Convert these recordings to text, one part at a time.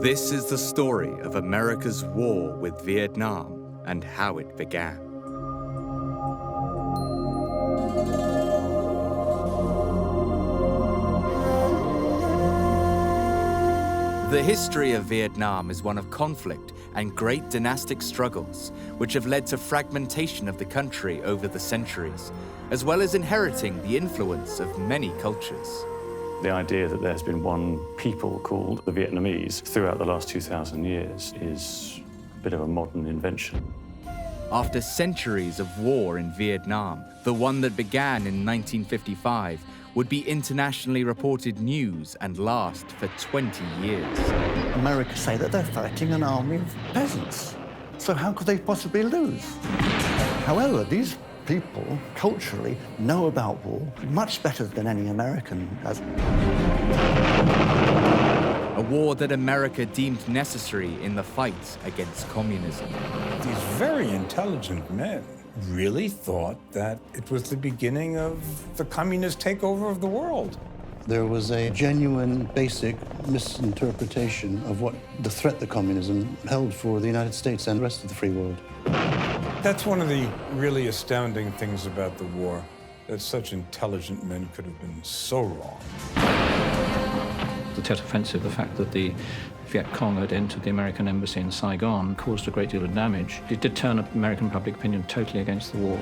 This is the story of America's war with Vietnam and how it began. The history of Vietnam is one of conflict and great dynastic struggles, which have led to fragmentation of the country over the centuries, as well as inheriting the influence of many cultures. The idea that there's been one people called the Vietnamese throughout the last 2,000 years is a bit of a modern invention. After centuries of war in Vietnam, the one that began in 1955 would be internationally reported news and last for 20 years. America say that they're fighting an army of peasants, so how could they possibly lose? However, these people culturally know about war much better than any American does. A war that America deemed necessary in the fight against communism. These very intelligent men really thought that it was the beginning of the communist takeover of the world. There was a genuine, basic misinterpretation of what the threat that communism held for the United States and the rest of the free world. That's one of the really astounding things about the war, that such intelligent men could have been so wrong. The Tet Offensive, the fact that the Vietcong had entered the American embassy in Saigon caused a great deal of damage. It did turn American public opinion totally against the war.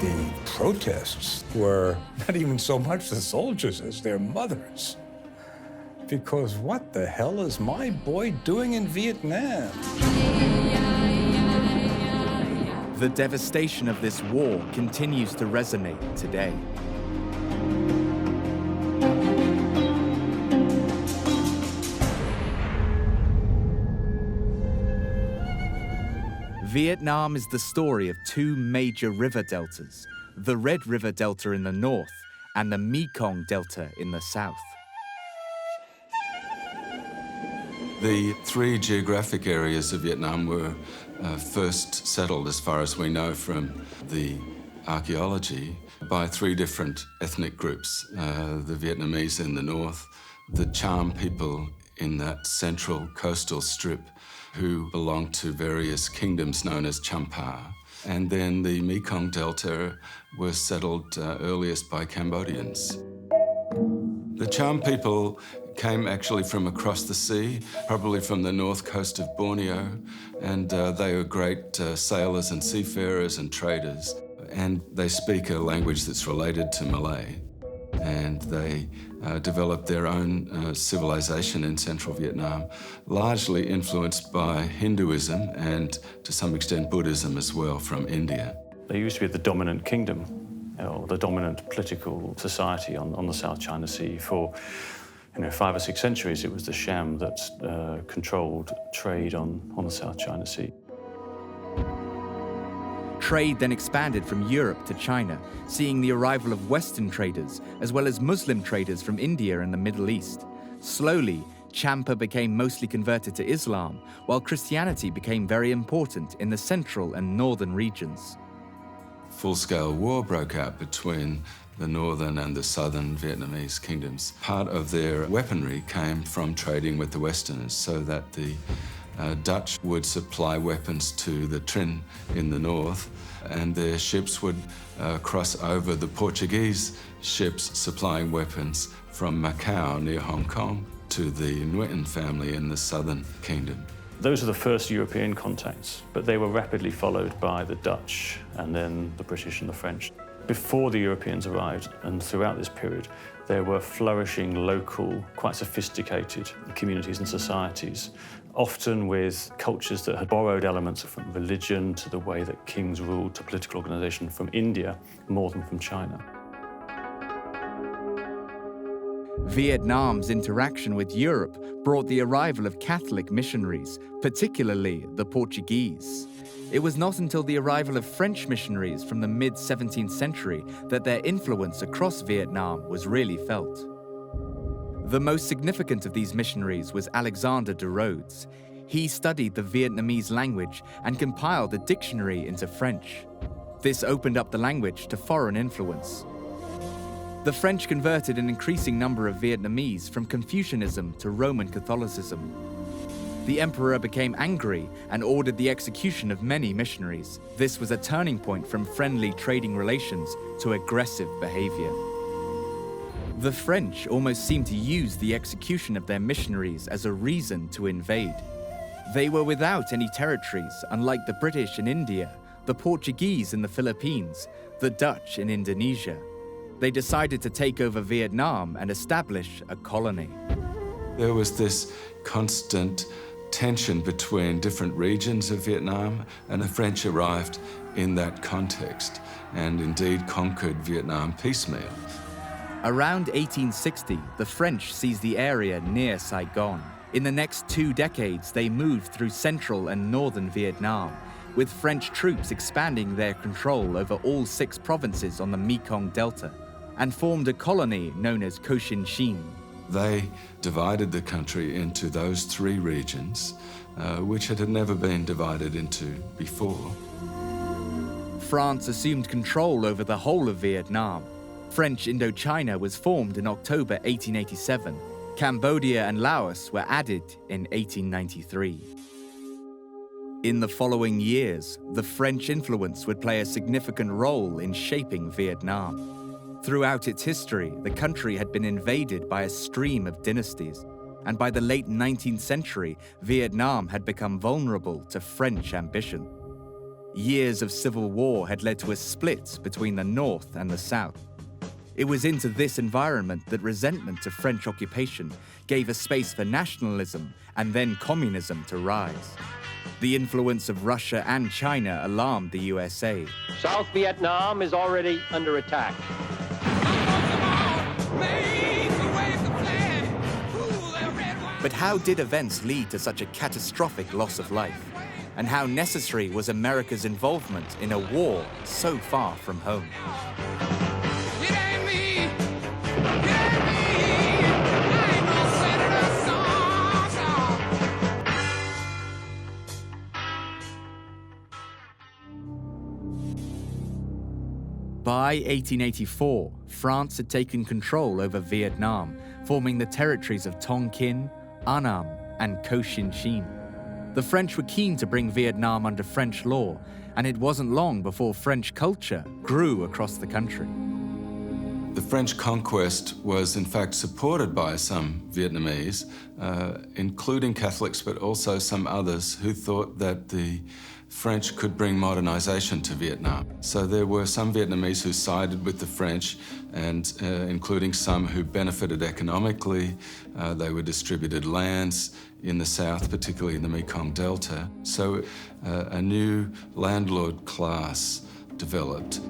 The protests were not even so much the soldiers as their mothers. Because what the hell is my boy doing in Vietnam? The devastation of this war continues to resonate today. Vietnam is the story of two major river deltas, the Red River Delta in the north and the Mekong Delta in the south. The three geographic areas of Vietnam were first settled, as far as we know from the archaeology, by three different ethnic groups. The Vietnamese in the north, the Cham people in that central coastal strip who belonged to various kingdoms known as Champa. And then the Mekong Delta was settled earliest by Cambodians. The Cham people came actually from across the sea, probably from the north coast of Borneo, and they were great sailors and seafarers and traders. And they speak a language that's related to Malay. And they developed their own civilization in central Vietnam, largely influenced by Hinduism and to some extent Buddhism as well from India. They used to be the dominant kingdom, or the dominant political society on the South China Sea. For 5 or 6 centuries, it was the Sham that controlled trade on the South China Sea. Trade then expanded from Europe to China, seeing the arrival of Western traders, as well as Muslim traders from India and the Middle East. Slowly, Champa became mostly converted to Islam, while Christianity became very important in the central and northern regions. Full-scale war broke out between the northern and the southern Vietnamese kingdoms. Part of their weaponry came from trading with the Westerners, so that the Dutch would supply weapons to the Trinh in the north, and their ships would cross over the Portuguese ships supplying weapons from Macau near Hong Kong to the Nguyen family in the southern kingdom. Those are the first European contacts, but they were rapidly followed by the Dutch and then the British and the French. Before the Europeans arrived, and throughout this period, there were flourishing local, quite sophisticated communities and societies, often with cultures that had borrowed elements from religion to the way that kings ruled to political organization from India more than from China. Vietnam's interaction with Europe brought the arrival of Catholic missionaries, particularly the Portuguese. It was not until the arrival of French missionaries from the mid-17th century that their influence across Vietnam was really felt. The most significant of these missionaries was Alexander de Rhodes. He studied the Vietnamese language and compiled a dictionary into French. This opened up the language to foreign influence. The French converted an increasing number of Vietnamese from Confucianism to Roman Catholicism. The emperor became angry and ordered the execution of many missionaries. This was a turning point from friendly trading relations to aggressive behavior. The French almost seemed to use the execution of their missionaries as a reason to invade. They were without any territories, unlike the British in India, the Portuguese in the Philippines, the Dutch in Indonesia. They decided to take over Vietnam and establish a colony. There was this constant tension between different regions of Vietnam, and the French arrived in that context and indeed conquered Vietnam piecemeal. Around 1860, the French seized the area near Saigon. In the next 2 decades, they moved through central and northern Vietnam, with French troops expanding their control over all 6 provinces on the Mekong Delta, and formed a colony known as Cochinchine. They divided the country into those 3 regions, which it had never been divided into before. France assumed control over the whole of Vietnam. French Indochina was formed in October 1887. Cambodia and Laos were added in 1893. In the following years, the French influence would play a significant role in shaping Vietnam. Throughout its history, the country had been invaded by a stream of dynasties, and by the late 19th century, Vietnam had become vulnerable to French ambition. Years of civil war had led to a split between the North and the South. It was into this environment that resentment of French occupation gave a space for nationalism and then communism to rise. The influence of Russia and China alarmed the USA. South Vietnam is already under attack. But how did events lead to such a catastrophic loss of life? And how necessary was America's involvement in a war so far from home? By 1884, France had taken control over Vietnam, forming the territories of Tonkin, Annam, and Cochinchine. The French were keen to bring Vietnam under French law, and it wasn't long before French culture grew across the country. The French conquest was in fact supported by some Vietnamese, including Catholics, but also some others who thought that the French could bring modernization to Vietnam. So there were some Vietnamese who sided with the French, and including some who benefited economically. They were distributed lands in the south, particularly in the Mekong Delta. So a new landlord class developed.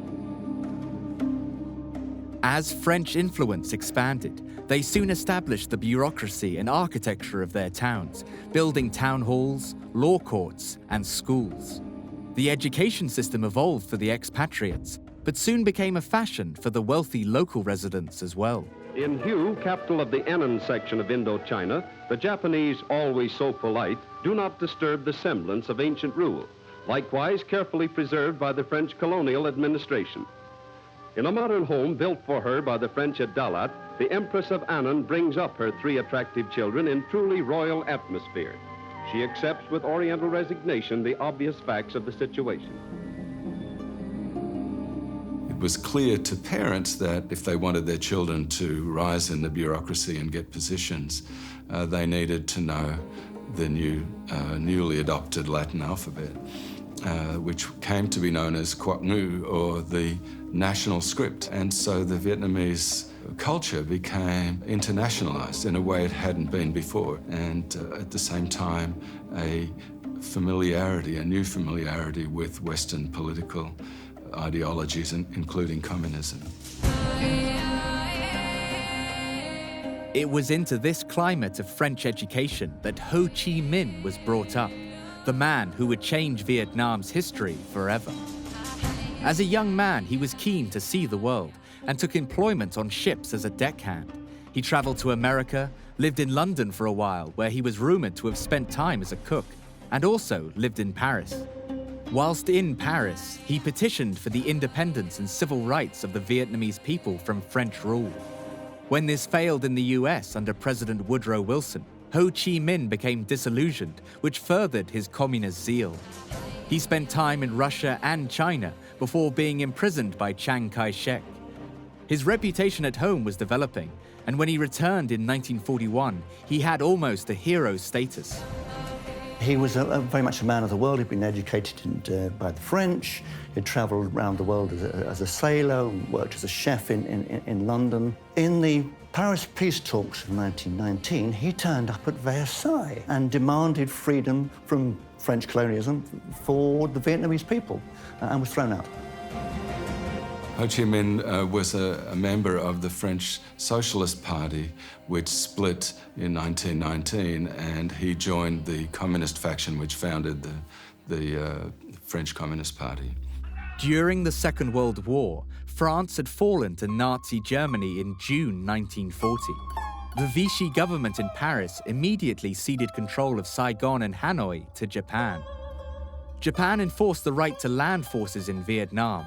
As French influence expanded, they soon established the bureaucracy and architecture of their towns, building town halls, law courts, and schools. The education system evolved for the expatriates, but soon became a fashion for the wealthy local residents as well. In Hue, capital of the Annan section of Indochina, the Japanese, always so polite, do not disturb the semblance of ancient rule, likewise carefully preserved by the French colonial administration. In a modern home built for her by the French at Dalat, the Empress of Annan brings up her 3 attractive children in truly royal atmosphere. She accepts with oriental resignation the obvious facts of the situation. It was clear to parents that if they wanted their children to rise in the bureaucracy and get positions, they needed to know the newly adopted Latin alphabet, which came to be known as Quoc Ngu, or the national script. And so the Vietnamese culture became internationalized in a way it hadn't been before. And at the same time, a new familiarity with Western political ideologies, including communism. It was into this climate of French education that Ho Chi Minh was brought up, the man who would change Vietnam's history forever. As a young man, he was keen to see the world and took employment on ships as a deckhand. He traveled to America, lived in London for a while, where he was rumored to have spent time as a cook, and also lived in Paris. Whilst in Paris, he petitioned for the independence and civil rights of the Vietnamese people from French rule. When this failed in the US under President Woodrow Wilson, Ho Chi Minh became disillusioned, which furthered his communist zeal. He spent time in Russia and China before being imprisoned by Chiang Kai-shek. His reputation at home was developing, and when he returned in 1941, he had almost a hero status. He was very much a man of the world. He'd been educated by the French. He'd travelled around the world as a sailor, worked as a chef in London. In the Paris peace talks of 1919, he turned up at Versailles and demanded freedom from French colonialism for the Vietnamese people, and was thrown out. Ho Chi Minh was a member of the French Socialist Party, which split in 1919, and he joined the communist faction which founded the French Communist Party. During the Second World War, France had fallen to Nazi Germany in June 1940. The Vichy government in Paris immediately ceded control of Saigon and Hanoi to Japan. Japan enforced the right to land forces in Vietnam.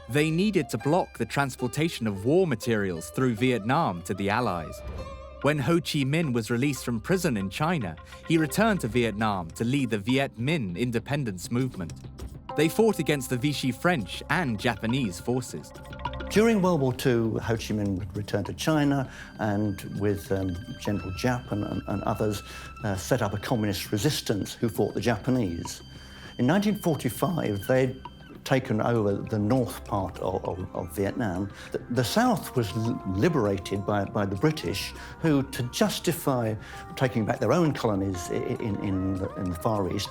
They needed to block the transportation of war materials through Vietnam to the Allies. When Ho Chi Minh was released from prison in China, he returned to Vietnam to lead the Viet Minh independence movement. They fought against the Vichy French and Japanese forces. During World War II, Ho Chi Minh returned to China and with General Giap and others set up a communist resistance who fought the Japanese. In 1945, they'd taken over the north part of Vietnam. The south was liberated by the British, who, to justify taking back their own colonies in the Far East,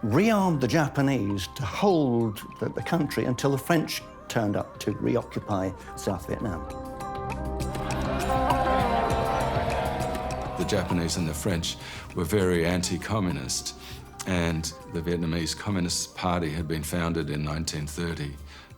rearmed the Japanese to hold the country until the French turned up to reoccupy South Vietnam. The Japanese and the French were very anti-communist, and the Vietnamese Communist Party had been founded in 1930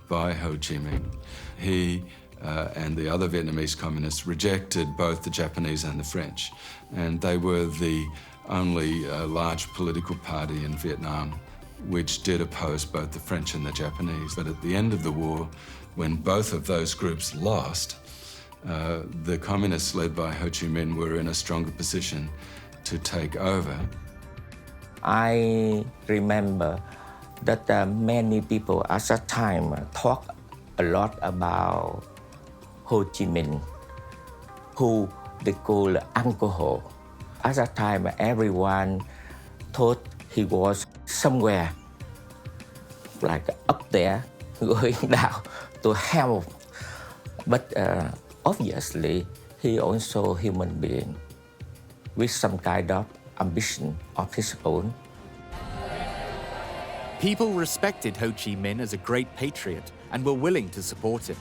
by Ho Chi Minh. He and the other Vietnamese communists rejected both the Japanese and the French, and they were the only large political party in Vietnam which did oppose both the French and the Japanese. But at the end of the war, when both of those groups lost, the communists led by Ho Chi Minh were in a stronger position to take over. I remember that many people at that time talk a lot about Ho Chi Minh, who they call alcohol. At that time, everyone thought he was somewhere, like up there, going down to hell. But obviously, he also a human being with some kind of ambition of his own. People respected Ho Chi Minh as a great patriot and were willing to support him.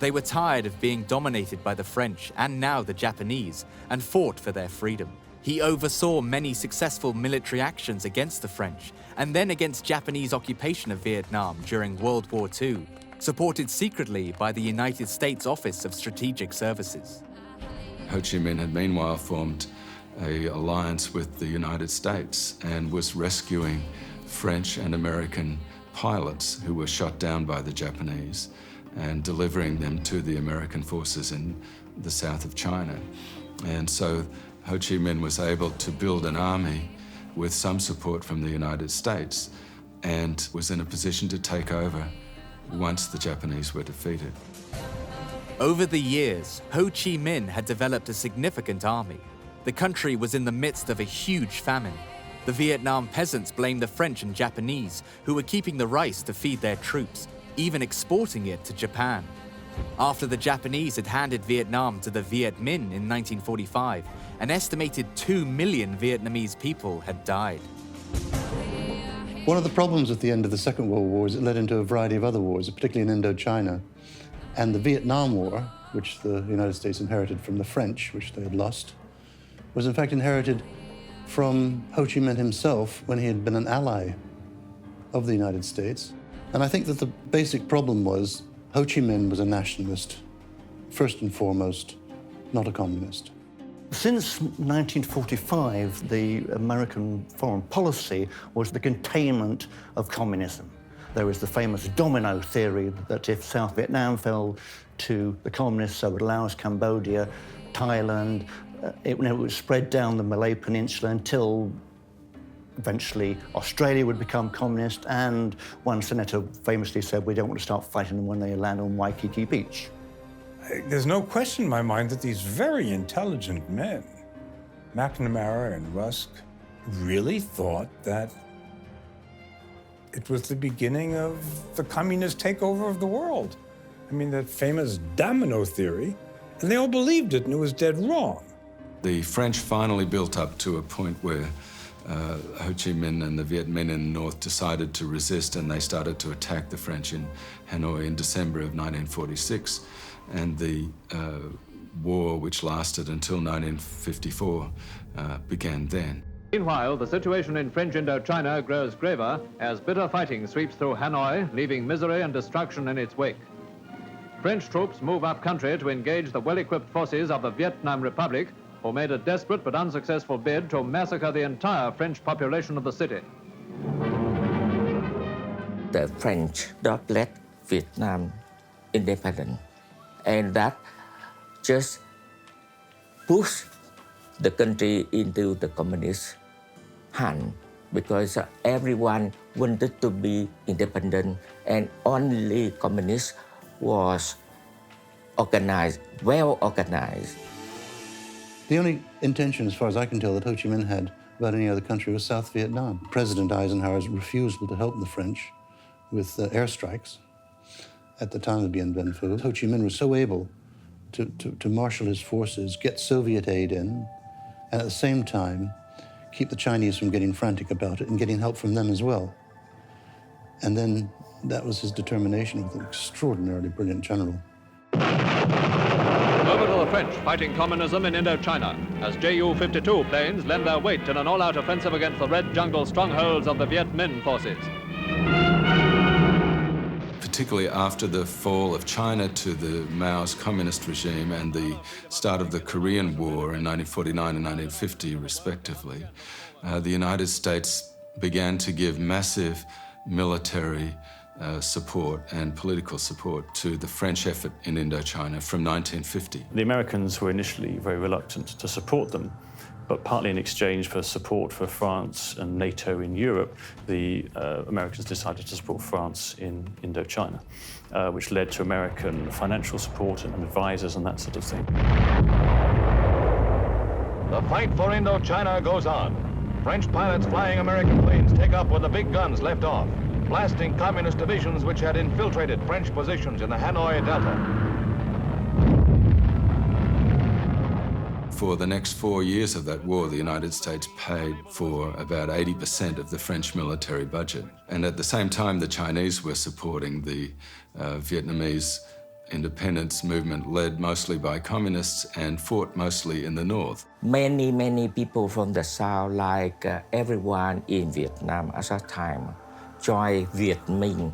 They were tired of being dominated by the French and now the Japanese and fought for their freedom. He oversaw many successful military actions against the French and then against Japanese occupation of Vietnam during World War II, supported secretly by the United States Office of Strategic Services. Ho Chi Minh had meanwhile formed an alliance with the United States and was rescuing French and American pilots who were shot down by the Japanese and delivering them to the American forces in the south of China. And so Ho Chi Minh was able to build an army with some support from the United States and was in a position to take over once the Japanese were defeated. Over the years, Ho Chi Minh had developed a significant army. The country was in the midst of a huge famine. The Vietnam peasants blamed the French and Japanese, who were keeping the rice to feed their troops, even exporting it to Japan. After the Japanese had handed Vietnam to the Viet Minh in 1945, an estimated 2 million Vietnamese people had died. One of the problems at the end of the Second World War is it led into a variety of other wars, particularly in Indochina. And the Vietnam War, which the United States inherited from the French, which they had lost, was in fact inherited from Ho Chi Minh himself when he had been an ally of the United States. And I think that the basic problem was Ho Chi Minh was a nationalist, first and foremost, not a communist. Since 1945, the American foreign policy was the containment of communism. There was the famous domino theory that if South Vietnam fell to the communists, so would Laos, Cambodia, Thailand, It was spread down the Malay Peninsula until eventually Australia would become communist, and one senator famously said, we don't want to start fighting them when they land on Waikiki Beach. There's no question in my mind that these very intelligent men, McNamara and Rusk, really thought that it was the beginning of the communist takeover of the world. I mean, that famous domino theory, and they all believed it, and it was dead wrong. The French finally built up to a point where Ho Chi Minh and the Viet Minh in the north decided to resist, and they started to attack the French in Hanoi in December of 1946. And the war, which lasted until 1954, began then. Meanwhile, the situation in French Indochina grows graver as bitter fighting sweeps through Hanoi, leaving misery and destruction in its wake. French troops move up country to engage the well-equipped forces of the Vietnam Republic, who made a desperate but unsuccessful bid to massacre the entire French population of the city. The French don't let Vietnam independent, and that just pushed the country into the communist hand, because everyone wanted to be independent, and only communist was organized, well organized. The only intention, as far as I can tell, that Ho Chi Minh had about any other country was South Vietnam. President Eisenhower's refusal to help the French with airstrikes at the time of the Bien Phu. Ho Chi Minh was so able to marshal his forces, get Soviet aid in, and at the same time keep the Chinese from getting frantic about it and getting help from them as well. And then that was his determination with an extraordinarily brilliant general. Over to the French fighting communism in Indochina as Ju-52 planes lend their weight in an all-out offensive against the red jungle strongholds of the Viet Minh forces. Particularly after the fall of China to the Mao's communist regime and the start of the Korean War in 1949 and 1950, respectively, the United States began to give massive military support and political support to the French effort in Indochina from 1950. The Americans were initially very reluctant to support them, but partly in exchange for support for France and NATO in Europe, the Americans decided to support France in Indochina, which led to American financial support and advisors and that sort of thing. The fight for Indochina goes on. French pilots flying American planes take up with the big guns left off, blasting communist divisions which had infiltrated French positions in the Hanoi Delta. For the next 4 years of that war, the United States paid for about 80% of the French military budget. And at the same time, the Chinese were supporting the Vietnamese independence movement led mostly by communists and fought mostly in the north. Many people from the south, like everyone in Vietnam at that time, joined Viet Minh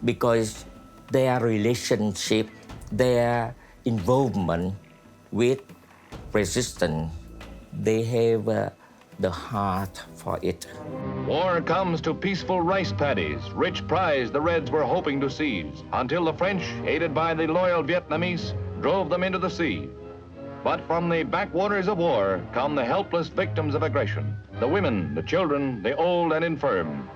because their relationship, their involvement with resistance, they have the heart for it. War comes to peaceful rice paddies, rich prize the Reds were hoping to seize, until the French, aided by the loyal Vietnamese, drove them into the sea. But from the backwaters of war come the helpless victims of aggression, the women, the children, the old and infirm.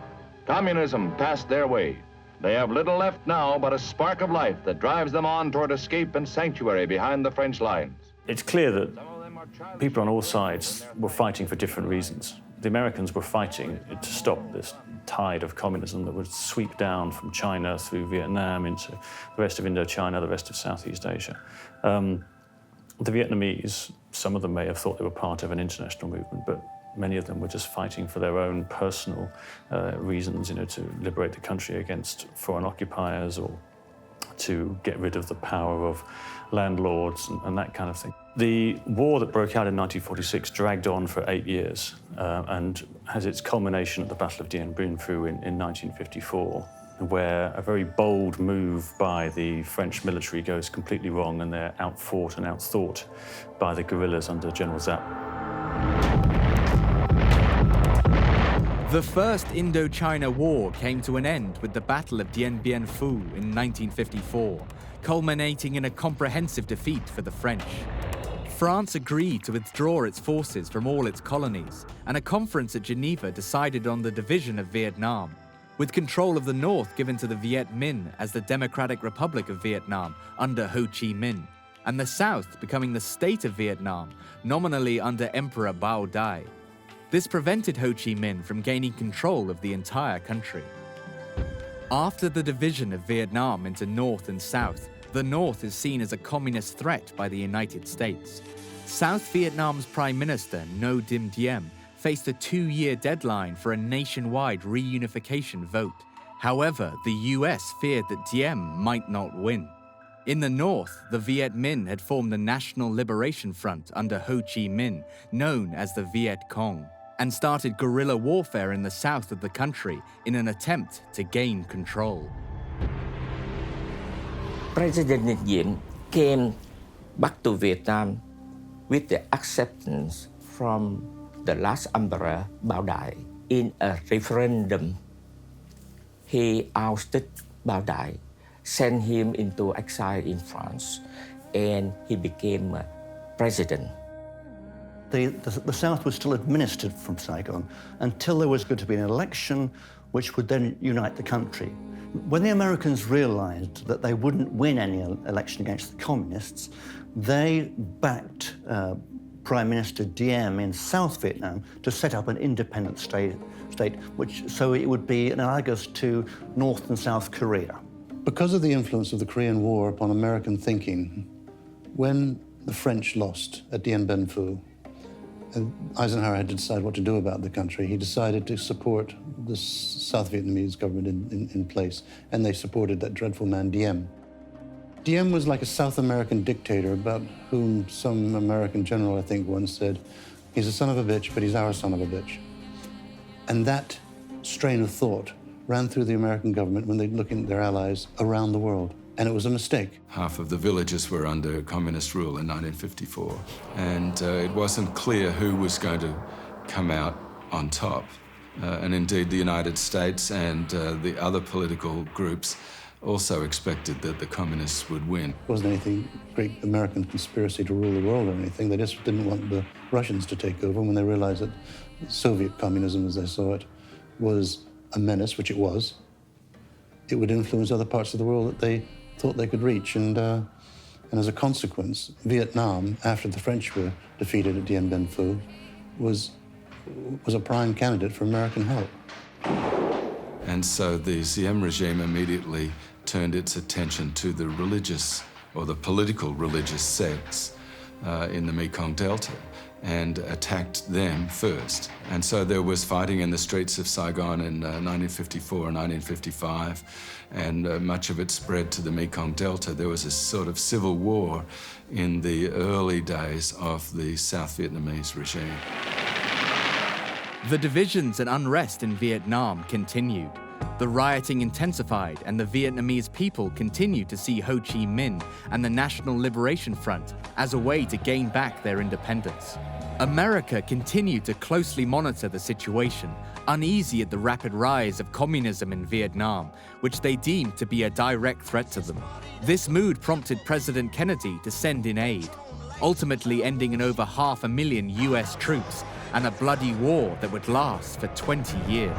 Communism passed their way. They have little left now but a spark of life that drives them on toward escape and sanctuary behind the French lines. It's clear that people on all sides were fighting for different reasons. The Americans were fighting to stop this tide of communism that would sweep down from China through Vietnam into the rest of Indochina, the rest of Southeast Asia. The Vietnamese, some of them may have thought they were part of an international movement, but many of them were just fighting for their own personal reasons, to liberate the country against foreign occupiers or to get rid of the power of landlords and that kind of thing. The war that broke out in 1946 dragged on for 8 years and has its culmination at the Battle of Dien Bien Phu in 1954, where a very bold move by the French military goes completely wrong and they're outfought and outthought by the guerrillas under General Zapp. The First Indochina War came to an end with the Battle of Dien Bien Phu in 1954, culminating in a comprehensive defeat for the French. France agreed to withdraw its forces from all its colonies, and a conference at Geneva decided on the division of Vietnam, with control of the north given to the Viet Minh as the Democratic Republic of Vietnam under Ho Chi Minh, and the south becoming the state of Vietnam, nominally under Emperor Bao Dai. This prevented Ho Chi Minh from gaining control of the entire country. After the division of Vietnam into North and South, the North is seen as a communist threat by the United States. South Vietnam's Prime Minister Ngo Dinh Diem faced a 2-year deadline for a nationwide reunification vote. However, the US feared that Diem might not win. In the north, the Viet Minh had formed the National Liberation Front under Ho Chi Minh, known as the Vietcong, and started guerrilla warfare in the south of the country in an attempt to gain control. President Diem came back to Vietnam with the acceptance from the last emperor Bao Dai. In a referendum, he ousted Bao Dai, sent him into exile in France, and he became president. The South was still administered from Saigon until there was going to be an election which would then unite the country. When the Americans realized that they wouldn't win any election against the communists, they backed Prime Minister Diem in South Vietnam to set up an independent state so it would be analogous to North and South Korea. Because of the influence of the Korean War upon American thinking, when the French lost at Dien Bien Phu, and Eisenhower had to decide what to do about the country, he decided to support the South Vietnamese government in place, and they supported that dreadful man Diem. Diem was like a South American dictator about whom some American general, I think, once said, he's a son of a bitch, but he's our son of a bitch. And that strain of thought ran through the American government when they looked at their allies around the world. And it was a mistake. Half of the villages were under communist rule in 1954, and it wasn't clear who was going to come out on top. And indeed, the United States and the other political groups also expected that the communists would win. It wasn't anything great American conspiracy to rule the world or anything. They just didn't want the Russians to take over when they realized that Soviet communism, as they saw it, was a menace, which it was. It would influence other parts of the world that they thought they could reach. And as a consequence, Vietnam, after the French were defeated at Dien Bien Phu, was a prime candidate for American help. And so the Diem regime immediately turned its attention to the religious, or the political religious sects in the Mekong Delta, and attacked them first. And so there was fighting in the streets of Saigon in 1954 and 1955, and much of it spread to the Mekong Delta. There was a sort of civil war in the early days of the South Vietnamese regime. The divisions and unrest in Vietnam continued. The rioting intensified, and the Vietnamese people continued to see Ho Chi Minh and the National Liberation Front as a way to gain back their independence. America continued to closely monitor the situation, uneasy at the rapid rise of communism in Vietnam, which they deemed to be a direct threat to them. This mood prompted President Kennedy to send in aid, ultimately ending in over 500,000 US troops and a bloody war that would last for 20 years.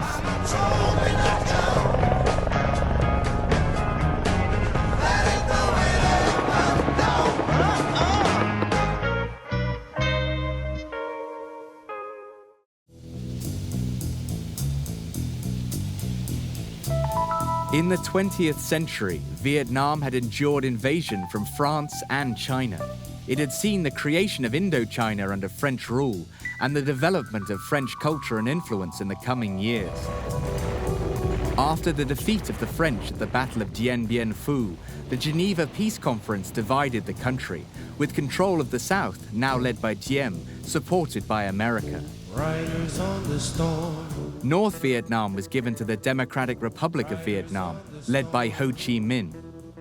In the 20th century, Vietnam had endured invasion from France and China. It had seen the creation of Indochina under French rule and the development of French culture and influence in the coming years. After the defeat of the French at the Battle of Dien Bien Phu, the Geneva Peace Conference divided the country, with control of the South now led by Diem, supported by America. Riders on the storm. North Vietnam was given to the Democratic Republic of Vietnam, led by Ho Chi Minh.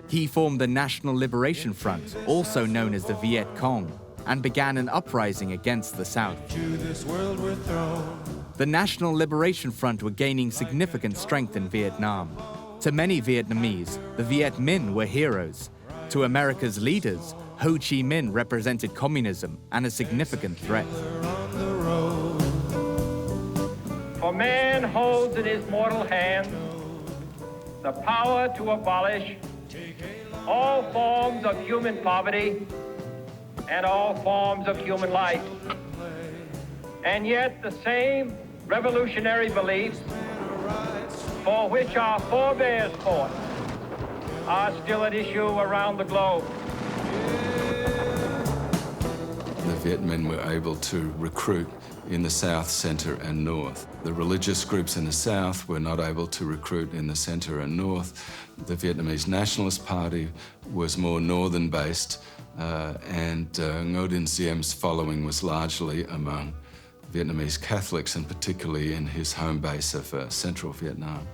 He formed the National Liberation Front, also known as the Viet Cong, and began an uprising against the South. The National Liberation Front were gaining significant strength in Vietnam. To many Vietnamese, the Viet Minh were heroes. To America's leaders, Ho Chi Minh represented communism and a significant threat. For man holds in his mortal hand the power to abolish all forms of human poverty and all forms of human life. And yet the same revolutionary beliefs for which our forebears fought are still at issue around the globe. The Viet Minh were able to recruit in the south, centre and north. The religious groups in the south were not able to recruit in the centre and north. The Vietnamese Nationalist Party was more northern-based, and Ngo Dinh Diem's following was largely among Vietnamese Catholics, and particularly in his home base of central Vietnam.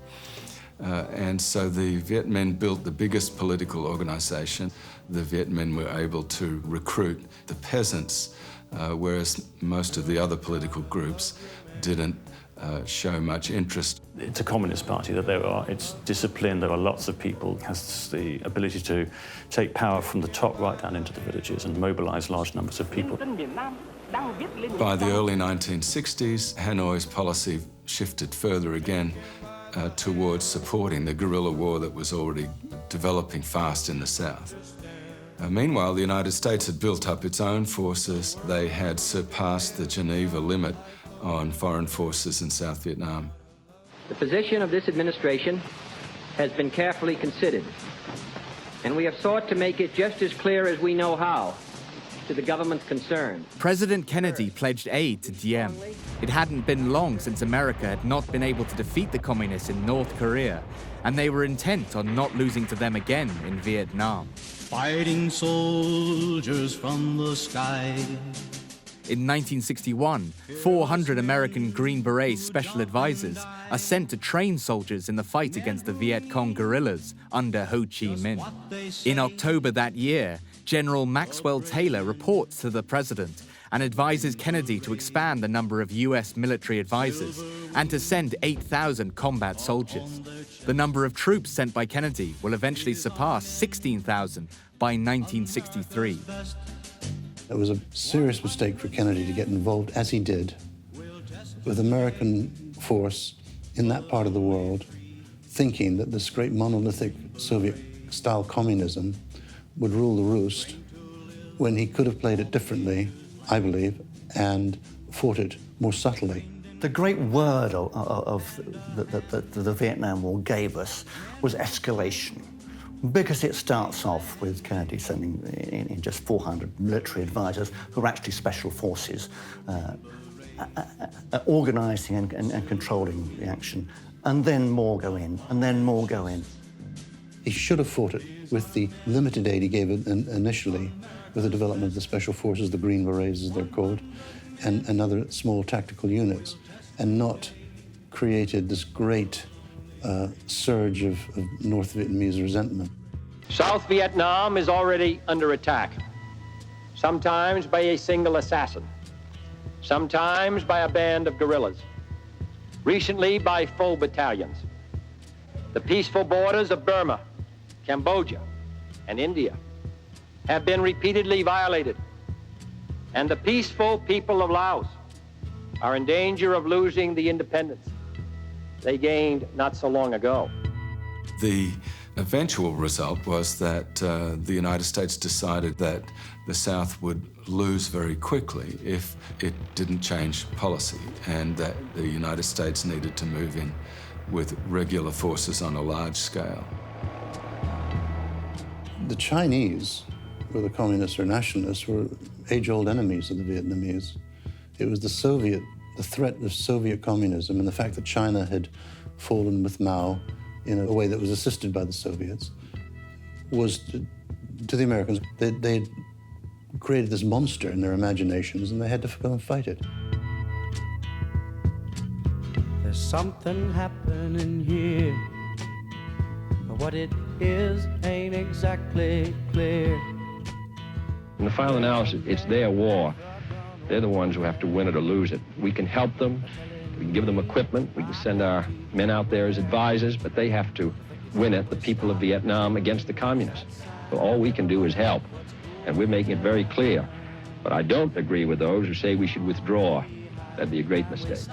And so the Viet Minh built the biggest political organisation. The Viet Minh were able to recruit the peasants, whereas most of the other political groups didn't show much interest. It's a communist party that it's disciplined, there are lots of people, has the ability to take power from the top right down into the villages and mobilise large numbers of people. By the early 1960s, Hanoi's policy shifted further again towards supporting the guerrilla war that was already developing fast in the south. Meanwhile, the United States had built up its own forces. They had surpassed the Geneva limit on foreign forces in South Vietnam. The position of this administration has been carefully considered, and we have sought to make it just as clear as we know how to the governments concerned. President Kennedy pledged aid to Diem. It hadn't been long since America had not been able to defeat the communists in North Korea, and they were intent on not losing to them again in Vietnam. Fighting soldiers from the sky. In 1961, 400 American Green Beret special advisors are sent to train soldiers in the fight against the Vietcong guerrillas under Ho Chi Minh. In October that year, General Maxwell Taylor reports to the president and advises Kennedy to expand the number of US military advisors and to send 8,000 combat soldiers. The number of troops sent by Kennedy will eventually surpass 16,000 by 1963. It was a serious mistake for Kennedy to get involved, as he did, with American force in that part of the world, thinking that this great monolithic Soviet-style communism would rule the roost, when he could have played it differently, I believe, and fought it more subtly. The great word that the Vietnam War gave us was escalation, because it starts off with Kennedy sending in just 400 military advisors who are actually special forces, organising and controlling the action, and then more go in, and then more go in. He should have fought it with the limited aid he gave initially, with the development of the special forces, the Green Berets as they're called, and other small tactical units, and not created this great surge of North Vietnamese resentment. South Vietnam is already under attack, sometimes by a single assassin, sometimes by a band of guerrillas, recently by full battalions. The peaceful borders of Burma, Cambodia, and India have been repeatedly violated, and the peaceful people of Laos are in danger of losing the independence they gained not so long ago. The eventual result was that the United States decided that the South would lose very quickly if it didn't change policy, and that the United States needed to move in with regular forces on a large scale. The Chinese, whether communists or nationalists, were age-old enemies of the Vietnamese. It was the threat of Soviet communism and the fact that China had fallen with Mao in a way that was assisted by the Soviets was, to the Americans, they created this monster in their imaginations, and they had to go and fight it. There's something happening here, but what it is ain't exactly clear. In the final analysis, it's their war. They're the ones who have to win it or lose it. We can help them, we can give them equipment, we can send our men out there as advisors, but they have to win it, the people of Vietnam, against the communists. So all we can do is help. and we're making it very clear. But I don't agree with those who say we should withdraw. That'd be a great mistake.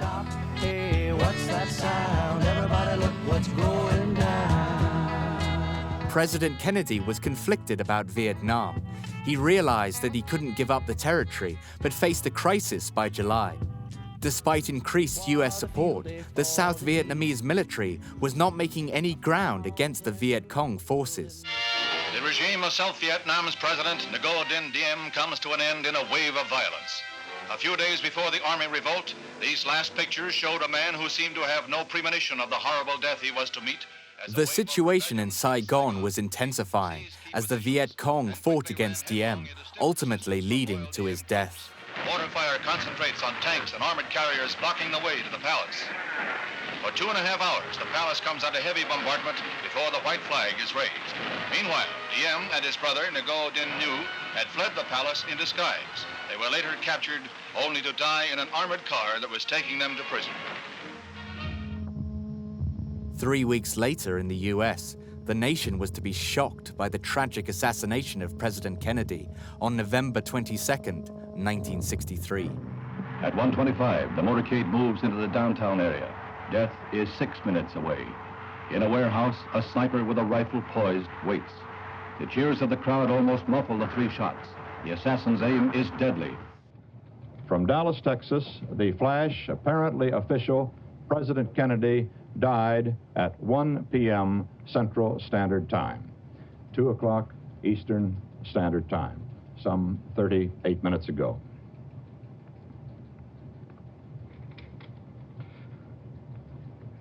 Hey, what's that sound? Everybody look what's going down. President Kennedy was conflicted about Vietnam. He realized that he couldn't give up the territory, but faced a crisis by July. Despite increased US support, the South Vietnamese military was not making any ground against the Viet Cong forces. The regime of South Vietnam's President Ngo Dinh Diem comes to an end in a wave of violence. A few days before the army revolt, these last pictures showed a man who seemed to have no premonition of the horrible death he was to meet. The situation in Saigon was intensifying as the Viet Cong fought against Diem, ultimately leading to his death. Mortar fire concentrates on tanks and armored carriers blocking the way to the palace. For 2.5 hours, the palace comes under heavy bombardment before the white flag is raised. Meanwhile, Diem and his brother, Ngo Dinh Nhu, had fled the palace in disguise. They were later captured, only to die in an armored car that was taking them to prison. 3 weeks later in the US, the nation was to be shocked by the tragic assassination of President Kennedy on November 22nd, 1963. At 1:25, the motorcade moves into the downtown area. Death is 6 minutes away. In a warehouse, a sniper with a rifle poised waits. The cheers of the crowd almost muffle the 3 shots. The assassin's aim is deadly. From Dallas, Texas, the flash, apparently official, President Kennedy died at 1 p.m. Central Standard Time, 2 o'clock Eastern Standard Time, some 38 minutes ago.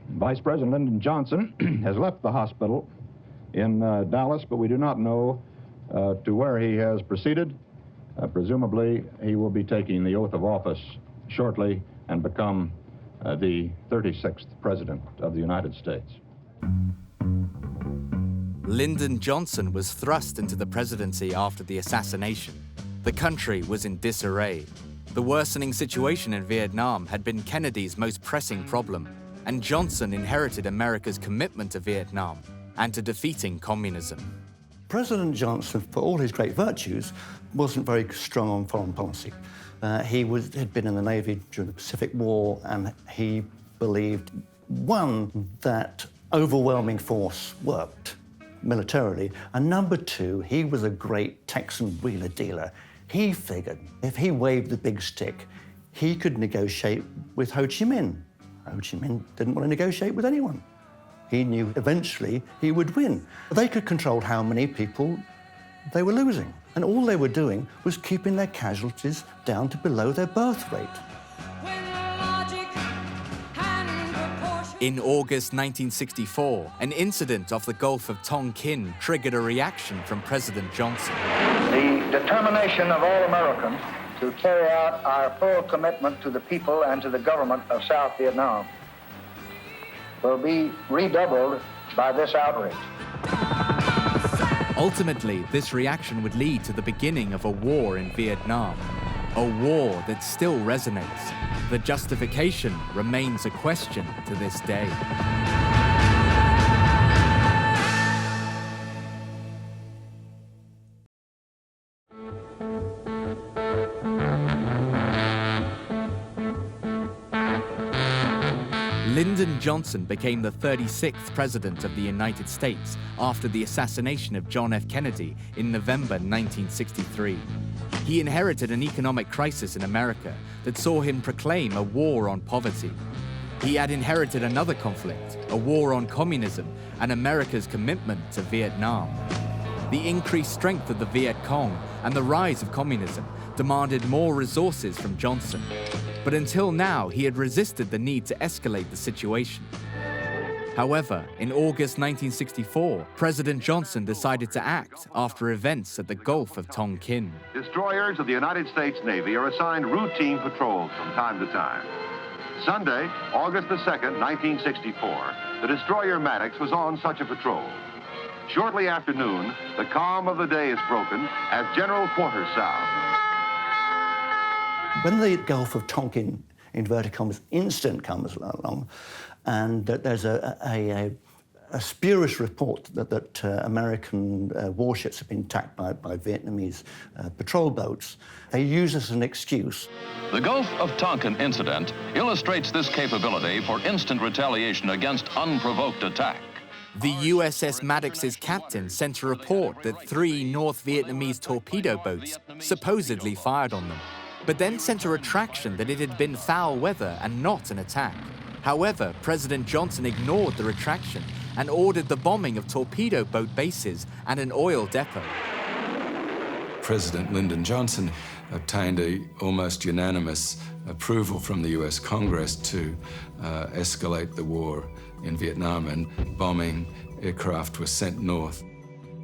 Vice President Lyndon Johnson has left the hospital in Dallas, but we do not know to where he has proceeded. Presumably, he will be taking the oath of office shortly and become the 36th President of the United States. Lyndon Johnson was thrust into the presidency after the assassination. The country was in disarray. The worsening situation in Vietnam had been Kennedy's most pressing problem, and Johnson inherited America's commitment to Vietnam and to defeating communism. President Johnson, for all his great virtues, wasn't very strong on foreign policy. He had been in the Navy during the Pacific War, and he believed, one, that overwhelming force worked militarily, and number 2, he was a great Texan wheeler dealer. He figured if he waved the big stick, he could negotiate with Ho Chi Minh. Ho Chi Minh didn't want to negotiate with anyone. He knew eventually he would win. They could control how many people they were losing, and all they were doing was keeping their casualties down to below their birth rate. In August 1964, an incident off the Gulf of Tonkin triggered a reaction from President Johnson. The determination of all Americans to carry out our full commitment to the people and to the government of South Vietnam will be redoubled by this outrage. Ultimately, this reaction would lead to the beginning of a war in Vietnam, a war that still resonates. The justification remains a question to this day. Lyndon Johnson became the 36th President of the United States after the assassination of John F. Kennedy in November 1963. He inherited an economic crisis in America that saw him proclaim a war on poverty. He had inherited another conflict, a war on communism and America's commitment to Vietnam. The increased strength of the Viet Cong and the rise of communism demanded more resources from Johnson. But until now, he had resisted the need to escalate the situation. However, in August 1964, President Johnson decided to act after events at the Gulf of Tonkin. Destroyers of the United States Navy are assigned routine patrols from time to time. Sunday, August the 2nd, 1964, the destroyer Maddox was on such a patrol. Shortly after noon, the calm of the day is broken as general quarters sound. When the Gulf of Tonkin, inverted commas, incident comes along, and there's a a spurious report that American warships have been attacked by Vietnamese patrol boats. They use as an excuse. The Gulf of Tonkin incident illustrates this capability for instant retaliation against unprovoked attack. The USS Maddox's captain sent a report that 3 North Vietnamese torpedo boats supposedly fired on them, but then sent a retraction that it had been foul weather and not an attack. However, President Johnson ignored the retraction and ordered the bombing of torpedo boat bases and an oil depot. President Lyndon Johnson obtained an almost unanimous approval from the US Congress to escalate the war in Vietnam, and bombing aircraft was sent north.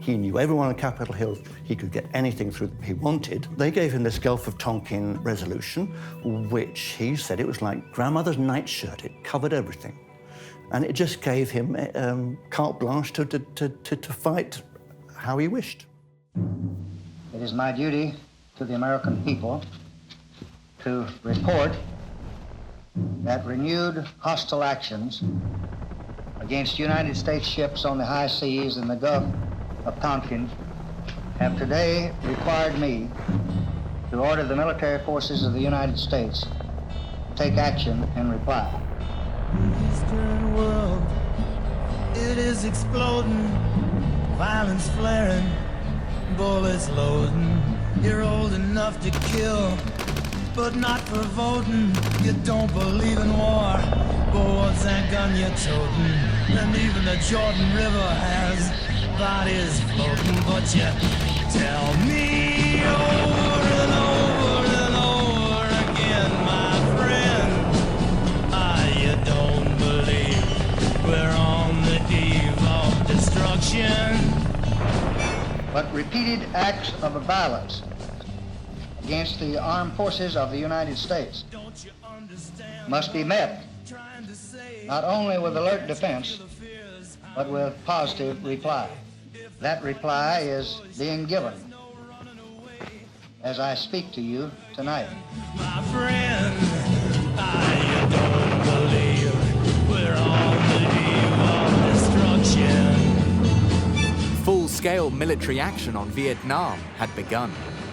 He knew everyone on Capitol Hill. He could get anything through he wanted. They gave him this Gulf of Tonkin resolution, which he said it was like grandmother's nightshirt. It covered everything. And it just gave him carte blanche to fight how he wished. It is my duty to the American people to report that renewed hostile actions against United States ships on the high seas in the Gulf of Tonkin have today required me to order the military forces of the United States to take action in reply. Eastern world, it is exploding, violence flaring, bullets loading. You're old enough to kill, but not for voting. You don't believe in war, but what's that gun you're toting? And even the Jordan River has bodies floating, but you tell me over and over and over again, my friend, you don't believe we're on the eve of destruction. But repeated acts of violence against the armed forces of the United States must be met not only with alert defense, but with positive reply. That reply is being given as I speak to you tonight. My friend, you don't believe we're on the eve of destruction. Full-scale military action on Vietnam had begun.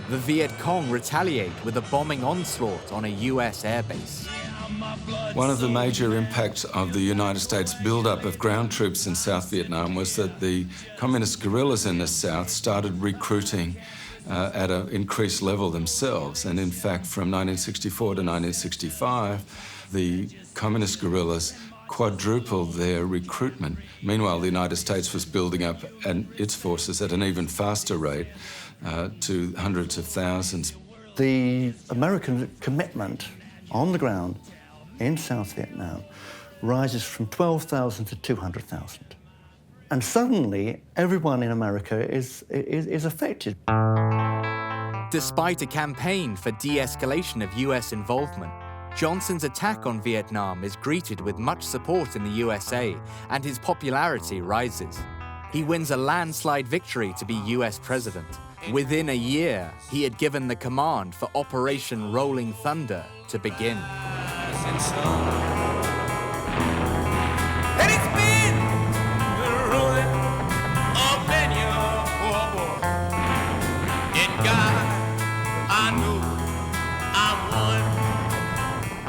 The Vietcong retaliate with a bombing onslaught on a US airbase. One of the major impacts of the United States build-up of ground troops in South Vietnam was that the communist guerrillas in the South started recruiting at an increased level themselves. And in fact, from 1964 to 1965, the communist guerrillas quadrupled their recruitment. Meanwhile, the United States was building up its forces at an even faster rate to hundreds of thousands. The American commitment on the ground in South Vietnam rises from 12,000 to 200,000. And suddenly, everyone in America is affected. Despite a campaign for de-escalation of US involvement, Johnson's attack on Vietnam is greeted with much support in the USA, and his popularity rises. He wins a landslide victory to be US president. Within a year, he had given the command for Operation Rolling Thunder to begin. And it's been the ruin of many a war. In God, I know I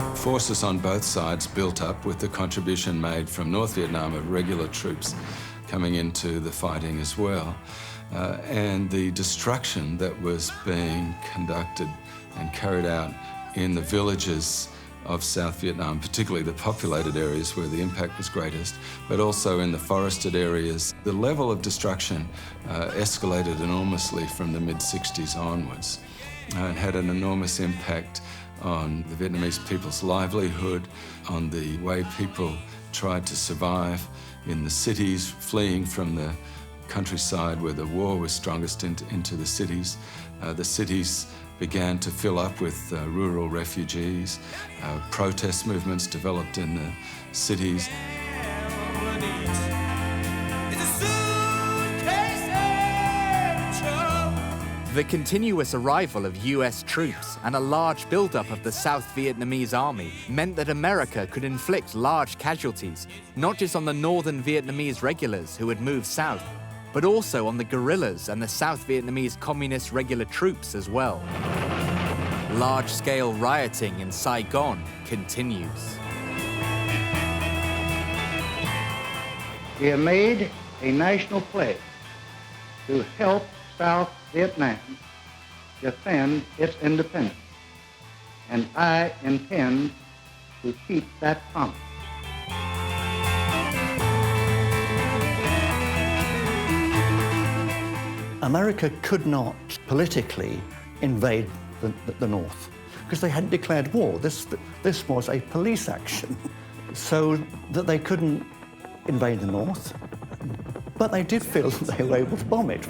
won. Forces on both sides built up with the contribution made from North Vietnam of regular troops coming into the fighting as well. And the destruction that was being conducted and carried out in the villages of South Vietnam, particularly the populated areas where the impact was greatest, but also in the forested areas. The level of destruction escalated enormously from the mid-60s onwards and had an enormous impact on the Vietnamese people's livelihood, on the way people tried to survive in the cities, fleeing from the countryside where the war was strongest into the cities. The cities began to fill up with rural refugees. Protest movements developed in the cities. The continuous arrival of US troops and a large buildup of the South Vietnamese army meant that America could inflict large casualties, not just on the northern Vietnamese regulars who had moved south, but also on the guerrillas and the South Vietnamese communist regular troops as well. Large-scale rioting in Saigon continues. We have made a national pledge to help South Vietnam defend its independence, and I intend to keep that promise. America could not politically invade the North because they hadn't declared war. This was a police action, so that they couldn't invade the North, but they did feel that they were able to bomb it.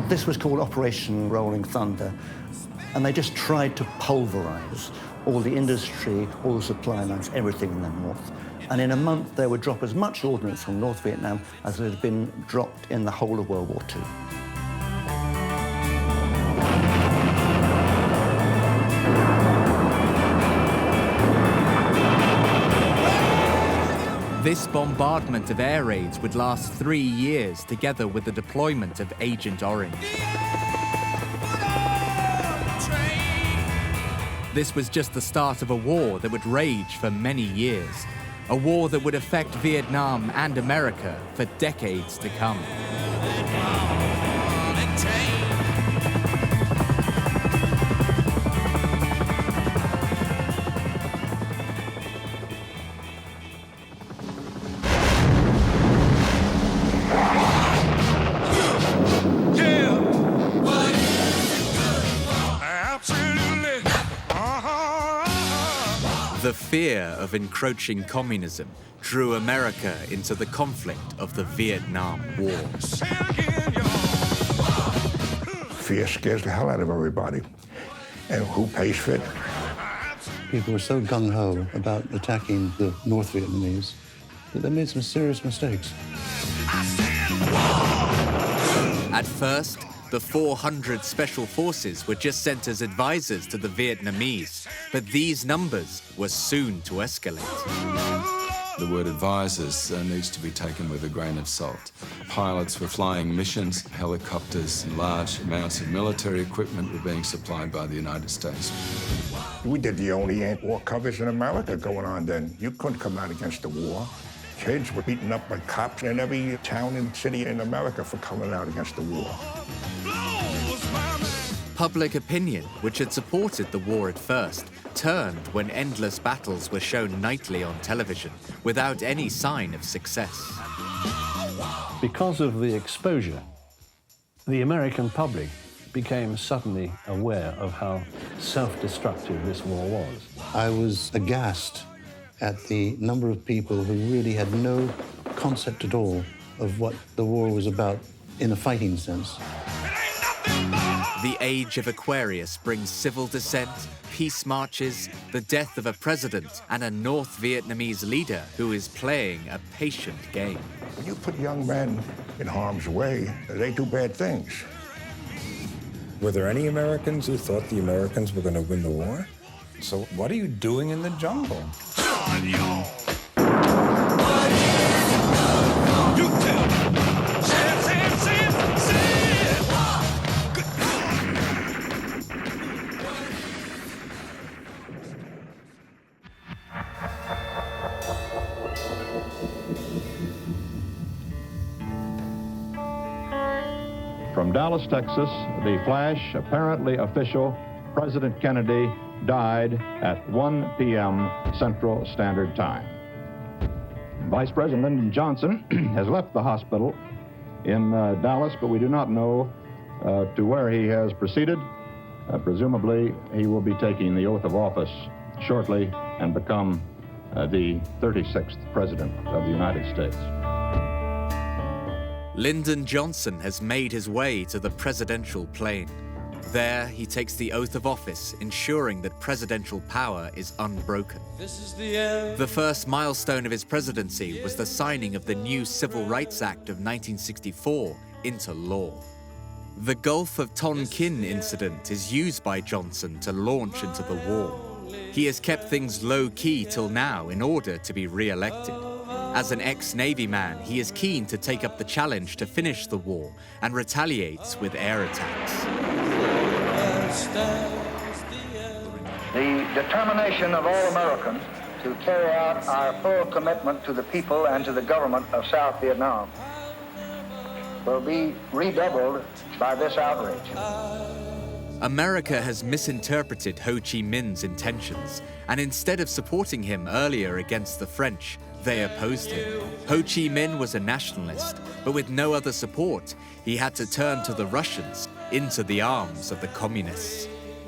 This was called Operation Rolling Thunder, and they just tried to pulverize all the industry, all the supply lines, everything in the North. And in a month, they would drop as much ordnance from North Vietnam as had been dropped in the whole of World War II. This bombardment of air raids would last 3 years, together with the deployment of Agent Orange. This was just the start of a war that would rage for many years. A war that would affect Vietnam and America for decades to come. The fear of encroaching communism drew America into the conflict of the Vietnam War. Fear scares the hell out of everybody. And who pays for it? People were so gung-ho about attacking the North Vietnamese that they made some serious mistakes. At first, the 400 special forces were just sent as advisors to the Vietnamese, but these numbers were soon to escalate. The word advisors needs to be taken with a grain of salt. Pilots were flying missions, helicopters and large amounts of military equipment were being supplied by the United States. We did the only anti-war coverage in America going on then. You couldn't come out against the war. Kids were beaten up by cops in every town and city in America for coming out against the war. Public opinion, which had supported the war at first, turned when endless battles were shown nightly on television without any sign of success. Because of the exposure, the American public became suddenly aware of how self-destructive this war was. I was aghast at the number of people who really had no concept at all of what the war was about in a fighting sense. The age of Aquarius brings civil dissent, peace marches, the death of a president, and a North Vietnamese leader who is playing a patient game. When you put young men in harm's way, they do bad things. Were there any Americans who thought the Americans were going to win the war? So what are you doing in the jungle? From Dallas, Texas, the flash, apparently official, President Kennedy died at 1 p.m. Central Standard Time. Vice President Lyndon Johnson has left the hospital in Dallas, but we do not know to where he has proceeded. Presumably, he will be taking the oath of office shortly and become the 36th President of the United States. Lyndon Johnson has made his way to the presidential plane. There, he takes the oath of office, ensuring that presidential power is unbroken. The first milestone of his presidency was the signing of the new Civil Rights Act of 1964 into law. The Gulf of Tonkin incident is used by Johnson to launch into the war. He has kept things low-key till now in order to be re-elected. As an ex-Navy man, he is keen to take up the challenge to finish the war and retaliates with air attacks. The determination of all Americans to carry out our full commitment to the people and to the government of South Vietnam will be redoubled by this outrage. America has misinterpreted Ho Chi Minh's intentions, and instead of supporting him earlier against the French, they opposed him. Ho Chi Minh was a nationalist, but with no other support, he had to turn to the Russians, into the arms of the communists.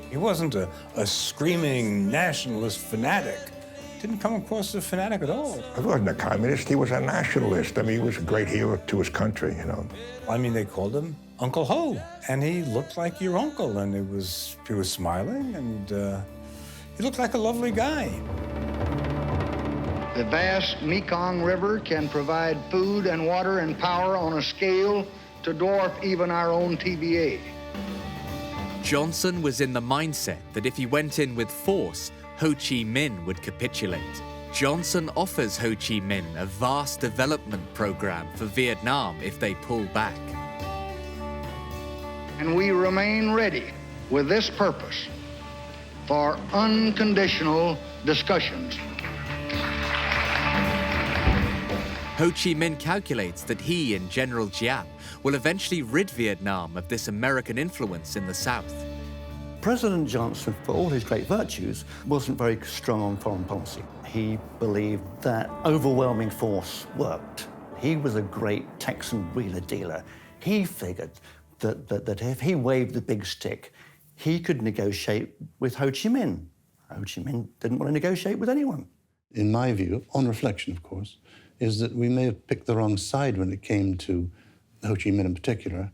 He wasn't a screaming nationalist fanatic. Didn't come across as a fanatic at all. He wasn't a communist, he was a nationalist. I mean, he was a great hero to his country, you know. I mean, they called him Uncle Ho, and he looked like your uncle, and he was smiling, and he looked like a lovely guy. The vast Mekong River can provide food and water and power on a scale to dwarf even our own TVA. Johnson was in the mindset that if he went in with force, Ho Chi Minh would capitulate. Johnson offers Ho Chi Minh a vast development program for Vietnam if they pull back. And we remain ready with this purpose for unconditional discussions. Ho Chi Minh calculates that he and General Giap will eventually rid Vietnam of this American influence in the South. President Johnson, for all his great virtues, wasn't very strong on foreign policy. He believed that overwhelming force worked. He was a great Texan wheeler-dealer. He figured that if he waved the big stick, he could negotiate with Ho Chi Minh. Ho Chi Minh didn't want to negotiate with anyone. In my view, on reflection, of course, is that we may have picked the wrong side when it came to Ho Chi Minh in particular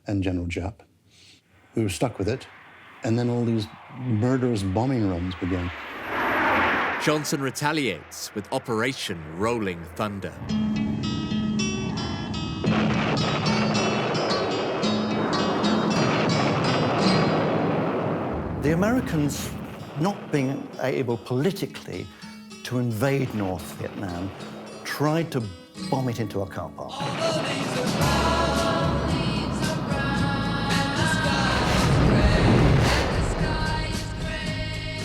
and General Giap. We were stuck with it, and then all these murderous bombing runs began. Johnson retaliates with Operation Rolling Thunder. The Americans, not being able politically to invade North Vietnam, tried to bomb it into a car park.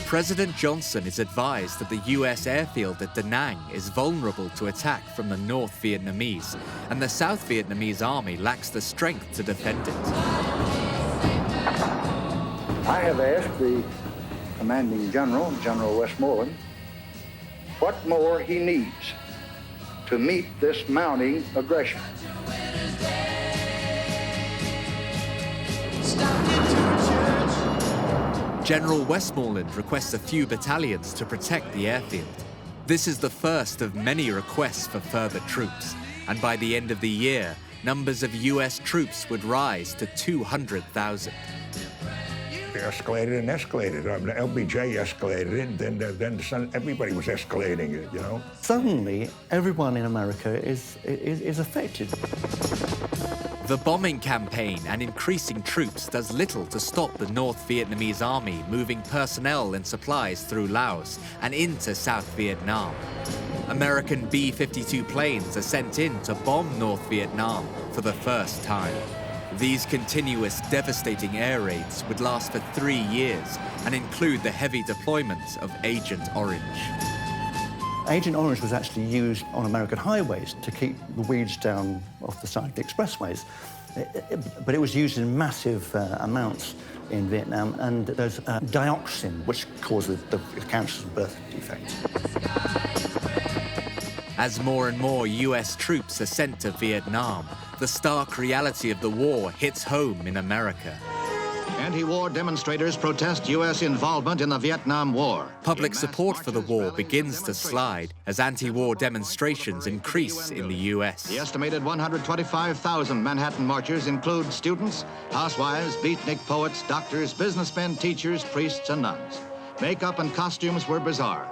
President Johnson is advised that the US airfield at Da Nang is vulnerable to attack from the North Vietnamese, and the South Vietnamese army lacks the strength to defend it. I have asked the commanding general, General Westmoreland, what more he needs to meet this mounting aggression. General Westmoreland requests a few battalions to protect the airfield. This is the first of many requests for further troops, and by the end of the year, numbers of US troops would rise to 200,000. They escalated and escalated. The LBJ escalated it, then everybody was escalating it, you know? Suddenly, everyone in America is affected. The bombing campaign and increasing troops does little to stop the North Vietnamese army moving personnel and supplies through Laos and into South Vietnam. American B-52 planes are sent in to bomb North Vietnam for the first time. These continuous, devastating air raids would last for 3 years and include the heavy deployment of Agent Orange. Agent Orange was actually used on American highways to keep the weeds down off the side of the expressways. But it was used in massive amounts in Vietnam, and there's dioxin, which causes the cancer's birth defects. As more and more US troops are sent to Vietnam, the stark reality of the war hits home in America. Anti-war demonstrators protest U.S. involvement in the Vietnam War. Public support for the war begins to slide as anti-war demonstrations increase in the U.S. The estimated 125,000 Manhattan marchers include students, housewives, beatnik poets, doctors, businessmen, teachers, priests, and nuns. Makeup and costumes were bizarre.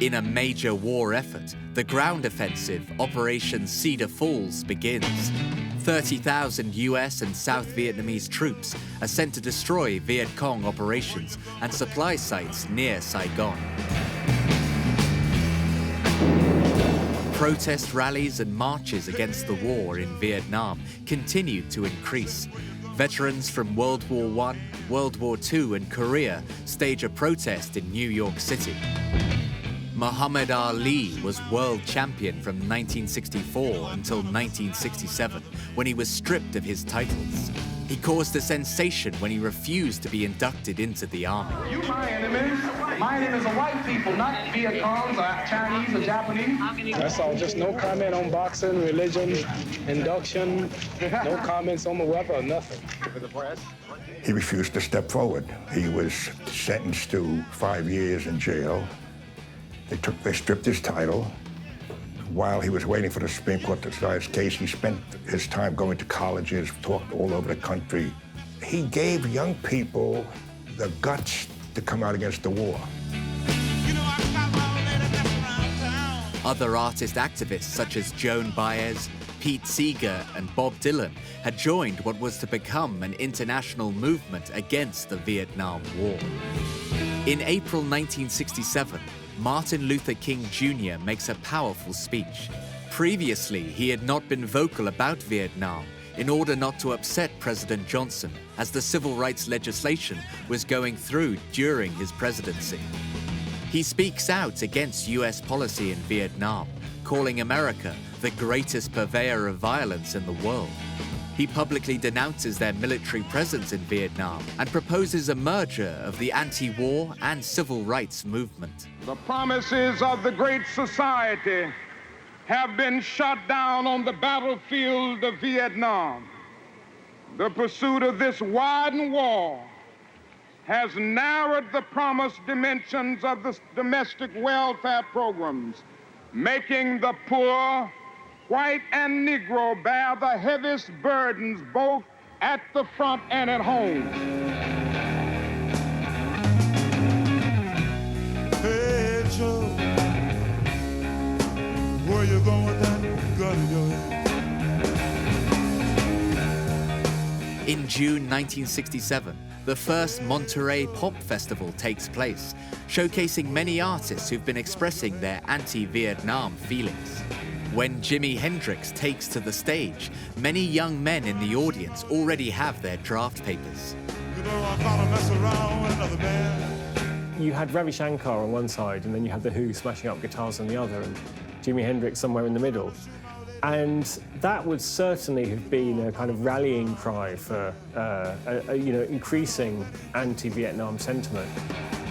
In a major war effort, the ground offensive, Operation Cedar Falls, begins. 30,000 US and South Vietnamese troops are sent to destroy Vietcong operations and supply sites near Saigon. Protest rallies and marches against the war in Vietnam continued to increase. Veterans from World War I, World War II, and Korea stage a protest in New York City. Muhammad Ali was world champion from 1964 until 1967, when he was stripped of his titles. He caused a sensation when he refused to be inducted into the army. You my enemies. My enemies are white people, not Vietcongs or Chinese or Japanese. That's all. Just no comment on boxing, religion, induction, no comments on the weapon or nothing. He refused to step forward. He was sentenced to 5 years in jail. They stripped his title. While he was waiting for the Supreme Court to decide his case, he spent his time going to colleges, talked all over the country. He gave young people the guts to come out against the war. Other artist activists such as Joan Baez, Pete Seeger, and Bob Dylan had joined what was to become an international movement against the Vietnam War. In April 1967, Martin Luther King Jr. makes a powerful speech. Previously, he had not been vocal about Vietnam in order not to upset President Johnson, as the civil rights legislation was going through during his presidency. He speaks out against US policy in Vietnam, calling America the greatest purveyor of violence in the world. He publicly denounces their military presence in Vietnam and proposes a merger of the anti-war and civil rights movement. The promises of the Great Society have been shot down on the battlefield of Vietnam. The pursuit of this widened war has narrowed the promised dimensions of the domestic welfare programs, making the poor, white and Negro, bear the heaviest burdens both at the front and at home. Hey Joe, where you going with that gun in your head? In June 1967, the first Monterey Pop Festival takes place, showcasing many artists who've been expressing their anti-Vietnam feelings. When Jimi Hendrix takes to the stage, many young men in the audience already have their draft papers. You know, I'm gonna mess around with another man. You had Ravi Shankar on one side, and then you had The Who smashing up guitars on the other, and Jimi Hendrix somewhere in the middle. And that would certainly have been a kind of rallying cry for increasing anti-Vietnam sentiment.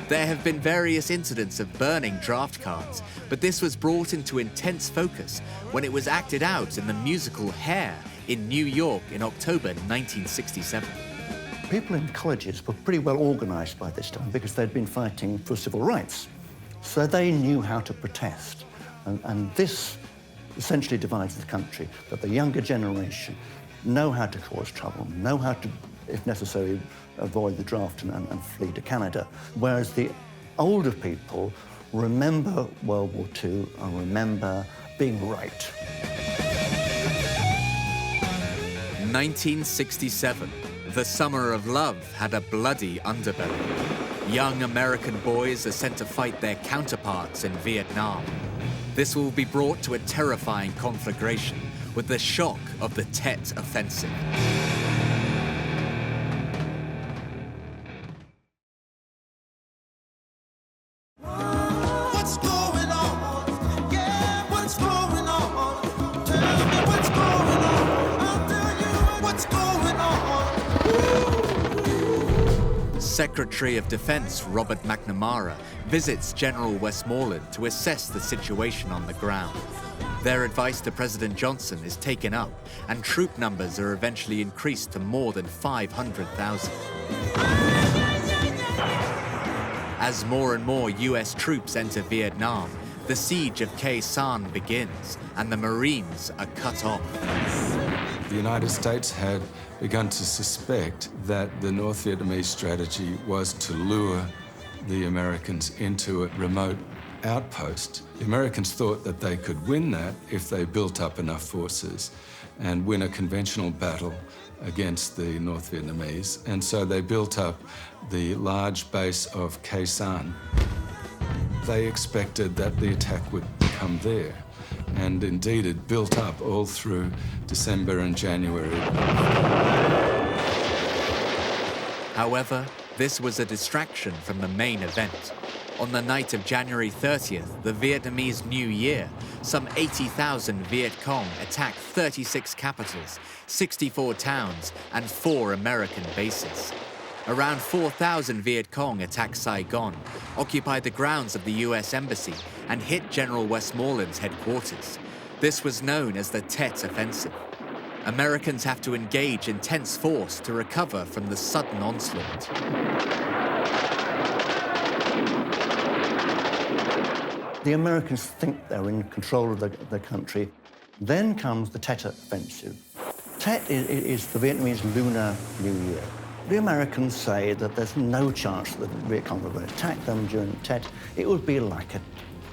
There have been various incidents of burning draft cards, but this was brought into intense focus when it was acted out in the musical Hair in New York in October 1967. People in colleges were pretty well organized by this time because they'd been fighting for civil rights. So they knew how to protest. And this essentially divides the country, that the younger generation know how to cause trouble, know how to, if necessary, avoid the draft and flee to Canada. Whereas the older people remember World War II and remember being right. 1967. The Summer of Love had a bloody underbelly. Young American boys are sent to fight their counterparts in Vietnam. This will be brought to a terrifying conflagration with the shock of the Tet Offensive. Secretary of Defense Robert McNamara visits General Westmoreland to assess the situation on the ground. Their advice to President Johnson is taken up, and troop numbers are eventually increased to more than 500,000. As more and more US troops enter Vietnam, the siege of Khe Sanh begins, and the Marines are cut off. The United States had begun to suspect that the North Vietnamese strategy was to lure the Americans into a remote outpost. The Americans thought that they could win that if they built up enough forces and win a conventional battle against the North Vietnamese. And so they built up the large base of Khe Sanh. They expected that the attack would come there. And indeed, it built up all through December and January. However, this was a distraction from the main event. On the night of January 30th, the Vietnamese New Year, some 80,000 Viet Cong attacked 36 capitals, 64 towns, and 4 American bases. Around 4,000 Viet Cong attacked Saigon, occupied the grounds of the US Embassy, and hit General Westmoreland's headquarters. This was known as the Tet Offensive. Americans have to engage intense force to recover from the sudden onslaught. The Americans think they're in control of the country. Then comes the Tet Offensive. Tet is the Vietnamese Lunar New Year. The Americans say that there's no chance that the Viet Cong are going to attack them during Tet. It would be like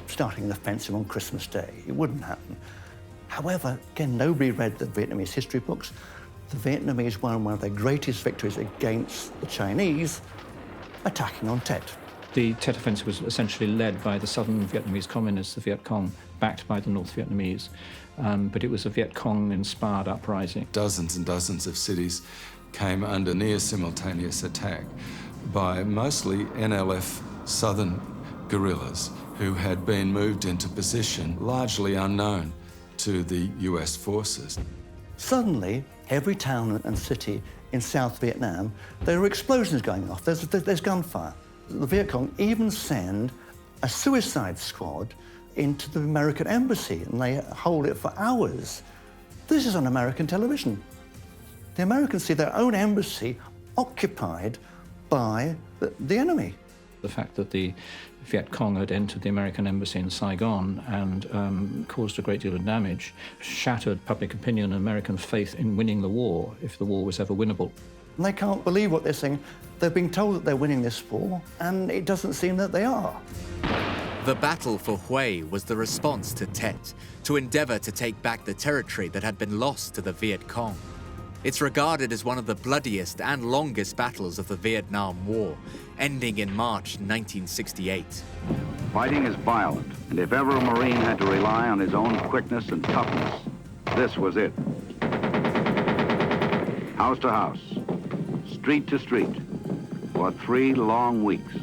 starting an offensive on Christmas Day. It wouldn't happen. However, again, nobody read the Vietnamese history books. The Vietnamese won one of their greatest victories against the Chinese, attacking on Tet. The Tet Offensive was essentially led by the southern Vietnamese communists, the Viet Cong, backed by the North Vietnamese. But it was a Viet Cong-inspired uprising. Dozens and dozens of cities came under near simultaneous attack by mostly NLF southern guerrillas who had been moved into position largely unknown to the US forces. Suddenly, every town and city in South Vietnam, there are explosions going off. There's gunfire. The Viet Cong even send a suicide squad into the American embassy, and they hold it for hours. This is on American television. The Americans see their own embassy occupied by the enemy. The fact that the Viet Cong had entered the American embassy in Saigon and caused a great deal of damage shattered public opinion and American faith in winning the war, if the war was ever winnable. And they can't believe what they're saying. They're being told that they're winning this war, and it doesn't seem that they are. The battle for Hue was the response to Tet, to endeavor to take back the territory that had been lost to the Viet Cong. It's regarded as one of the bloodiest and longest battles of the Vietnam War, ending in March 1968. Fighting is violent, and if ever a Marine had to rely on his own quickness and toughness, this was it. House to house, street to street, for 3 long weeks.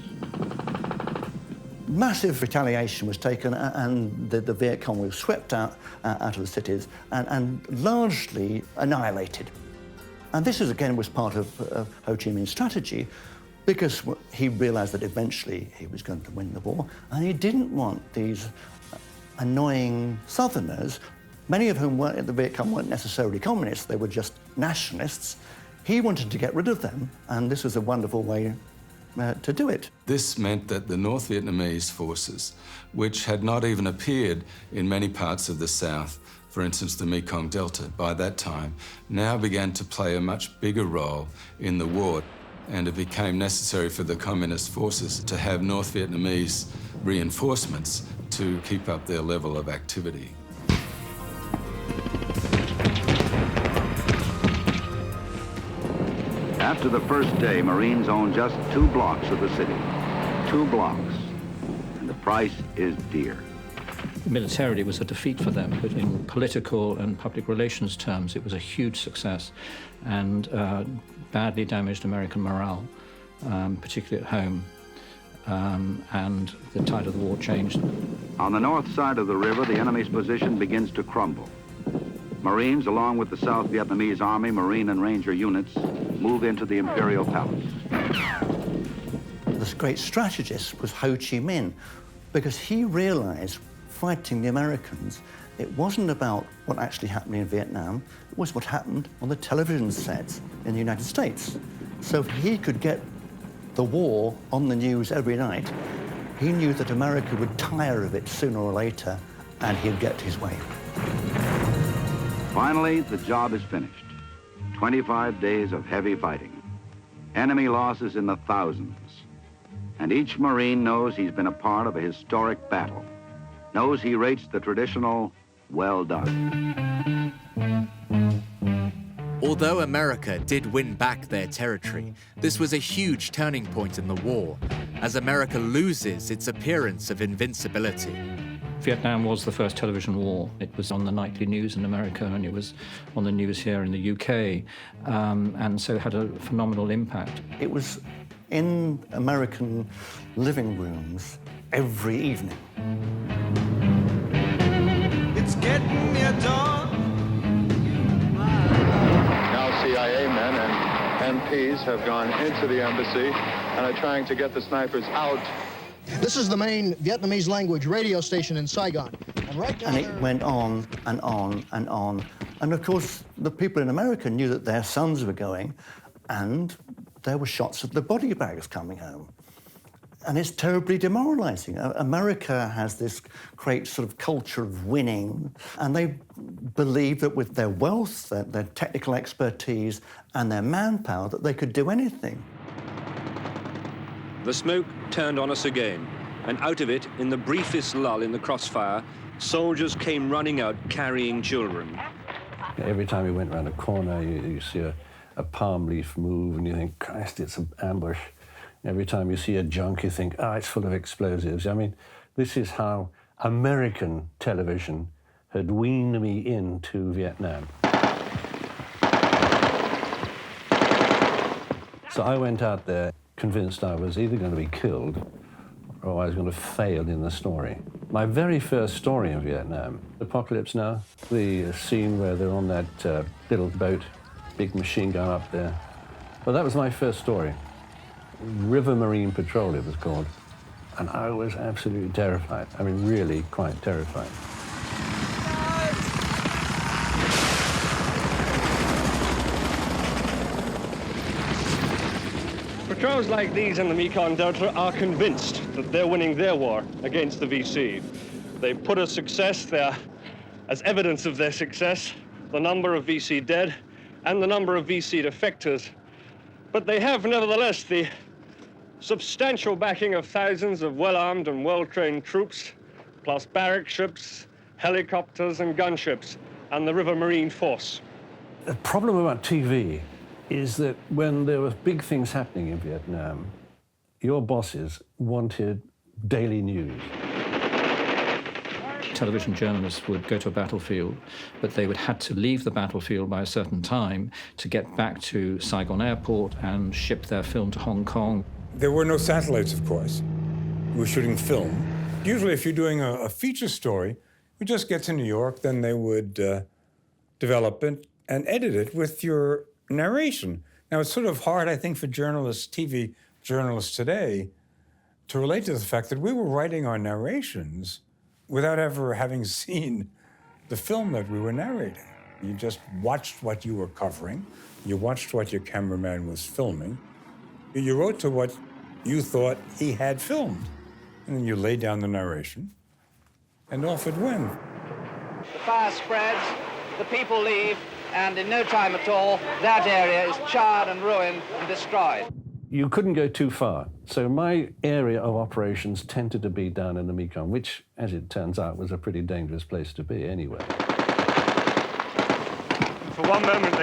Massive retaliation was taken, and the Viet Cong was swept out of the cities and largely annihilated. And this, again, was part of Ho Chi Minh's strategy, because he realized that eventually he was going to win the war, and he didn't want these annoying Southerners, many of whom weren't, the Viet Cong weren't necessarily communists, they were just nationalists. He wanted to get rid of them, and this was a wonderful way to do it. This meant that the North Vietnamese forces, which had not even appeared in many parts of the South, for instance, the Mekong Delta, by that time, now began to play a much bigger role in the war. And it became necessary for the communist forces to have North Vietnamese reinforcements to keep up their level of activity. After the first day, Marines own just 2 blocks of the city. 2 blocks. And the price is dear. Militarily, it was a defeat for them, but in political and public relations terms, it was a huge success and badly damaged American morale, particularly at home. And the tide of the war changed. On the north side of the river, the enemy's position begins to crumble. Marines, along with the South Vietnamese Army, Marine and Ranger units, move into the Imperial Palace. This great strategist was Ho Chi Minh, because he realized fighting the Americans, it wasn't about what actually happened in Vietnam, it was what happened on the television sets in the United States. So if he could get the war on the news every night, he knew that America would tire of it sooner or later, and he'd get his way. Finally, the job is finished. 25 days of heavy fighting. Enemy losses in the thousands. And each Marine knows he's been a part of a historic battle, knows he rates the traditional, well done. Although America did win back their territory, this was a huge turning point in the war, as America loses its appearance of invincibility. Vietnam was the first television war. It was on the nightly news in America, and it was on the news here in the UK, and so it had a phenomenal impact. It was in American living rooms every evening. It's getting near dawn. Now CIA men and MPs have gone into the embassy and are trying to get the snipers out. This is the main Vietnamese language radio station in Saigon. And right down And it went on and on and on. And of course, the people in America knew that their sons were going, and there were shots of the body bags coming home. And it's terribly demoralizing. America has this great sort of culture of winning, and they believe that with their wealth, their technical expertise, and their manpower, that they could do anything. The smoke turned on us again, and out of it, in the briefest lull in the crossfire, soldiers came running out carrying children. Every time you went around a corner, you see a palm leaf move, and you think, Christ, it's an ambush. Every time you see a junk, you think, it's full of explosives. I mean, this is how American television had weaned me into Vietnam. So I went out there convinced I was either going to be killed or I was going to fail in the story. My very first story in Vietnam, Apocalypse Now, the scene where they're on that little boat, big machine gun up there. Well, that was my first story. River Marine Patrol, it was called. And I was absolutely terrified. I mean, really quite terrified. Patrols like these in the Mekong Delta are convinced that they're winning their war against the VC. They put as success there, as evidence of their success, the number of VC dead and the number of VC defectors. But they have, nevertheless, the substantial backing of thousands of well-armed and well-trained troops, plus barrack ships, helicopters and gunships, and the River Marine Force. The problem about TV is that when there were big things happening in Vietnam, your bosses wanted daily news. Television journalists would go to a battlefield, but they would have to leave the battlefield by a certain time to get back to Saigon Airport and ship their film to Hong Kong. There were no satellites, of course. We were shooting film. Usually, if you're doing a feature story, we just get to New York, then they would develop it and edit it with your narration. Now, it's sort of hard, I think, for journalists, TV journalists today, to relate to the fact that we were writing our narrations without ever having seen the film that we were narrating. You just watched what you were covering. You watched what your cameraman was filming. You wrote to what you thought he had filmed. And then you laid down the narration, and off it went. The fire spreads, the people leave, and in no time at all, that area is charred and ruined and destroyed. You couldn't go too far. So my area of operations tended to be down in the Mekong, which, as it turns out, was a pretty dangerous place to be anyway. For one moment,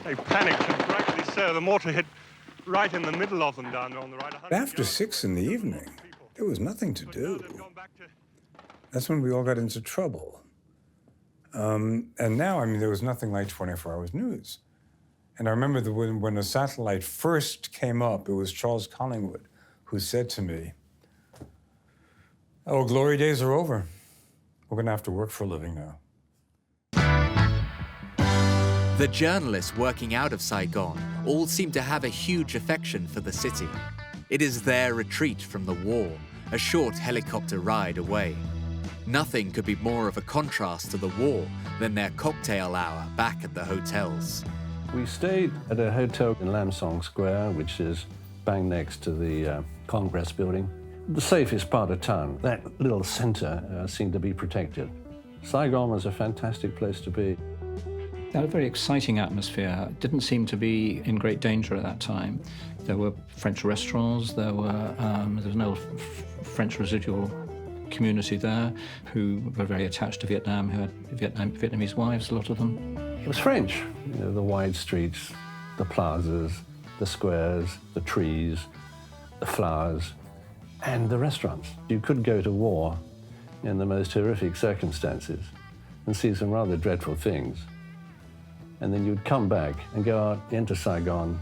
they panicked, and rightly so. The mortar hit right in the middle of them down there on the right. After 6 in the evening, there was nothing to do. That's when we all got into trouble. And now, I mean, there was nothing like 24 hours news. And I remember when the satellite first came up, it was Charles Collingwood who said to me, "Oh, glory days are over. We're going to have to work for a living now." The journalists working out of Saigon all seem to have a huge affection for the city. It is their retreat from the war, a short helicopter ride away. Nothing could be more of a contrast to the war than their cocktail hour back at the hotels. We stayed at a hotel in Lam Song Square, which is bang next to the Congress building. The safest part of town. That little center seemed to be protected. Saigon was a fantastic place to be. They had a very exciting atmosphere. It didn't seem to be in great danger at that time. There were French restaurants, there was an old French residual community there who were very attached to Vietnam, who had Vietnamese wives, a lot of them. It was French. You know, the wide streets, the plazas, the squares, the trees, the flowers, and the restaurants. You could go to war in the most horrific circumstances and see some rather dreadful things. And then you'd come back and go out into Saigon,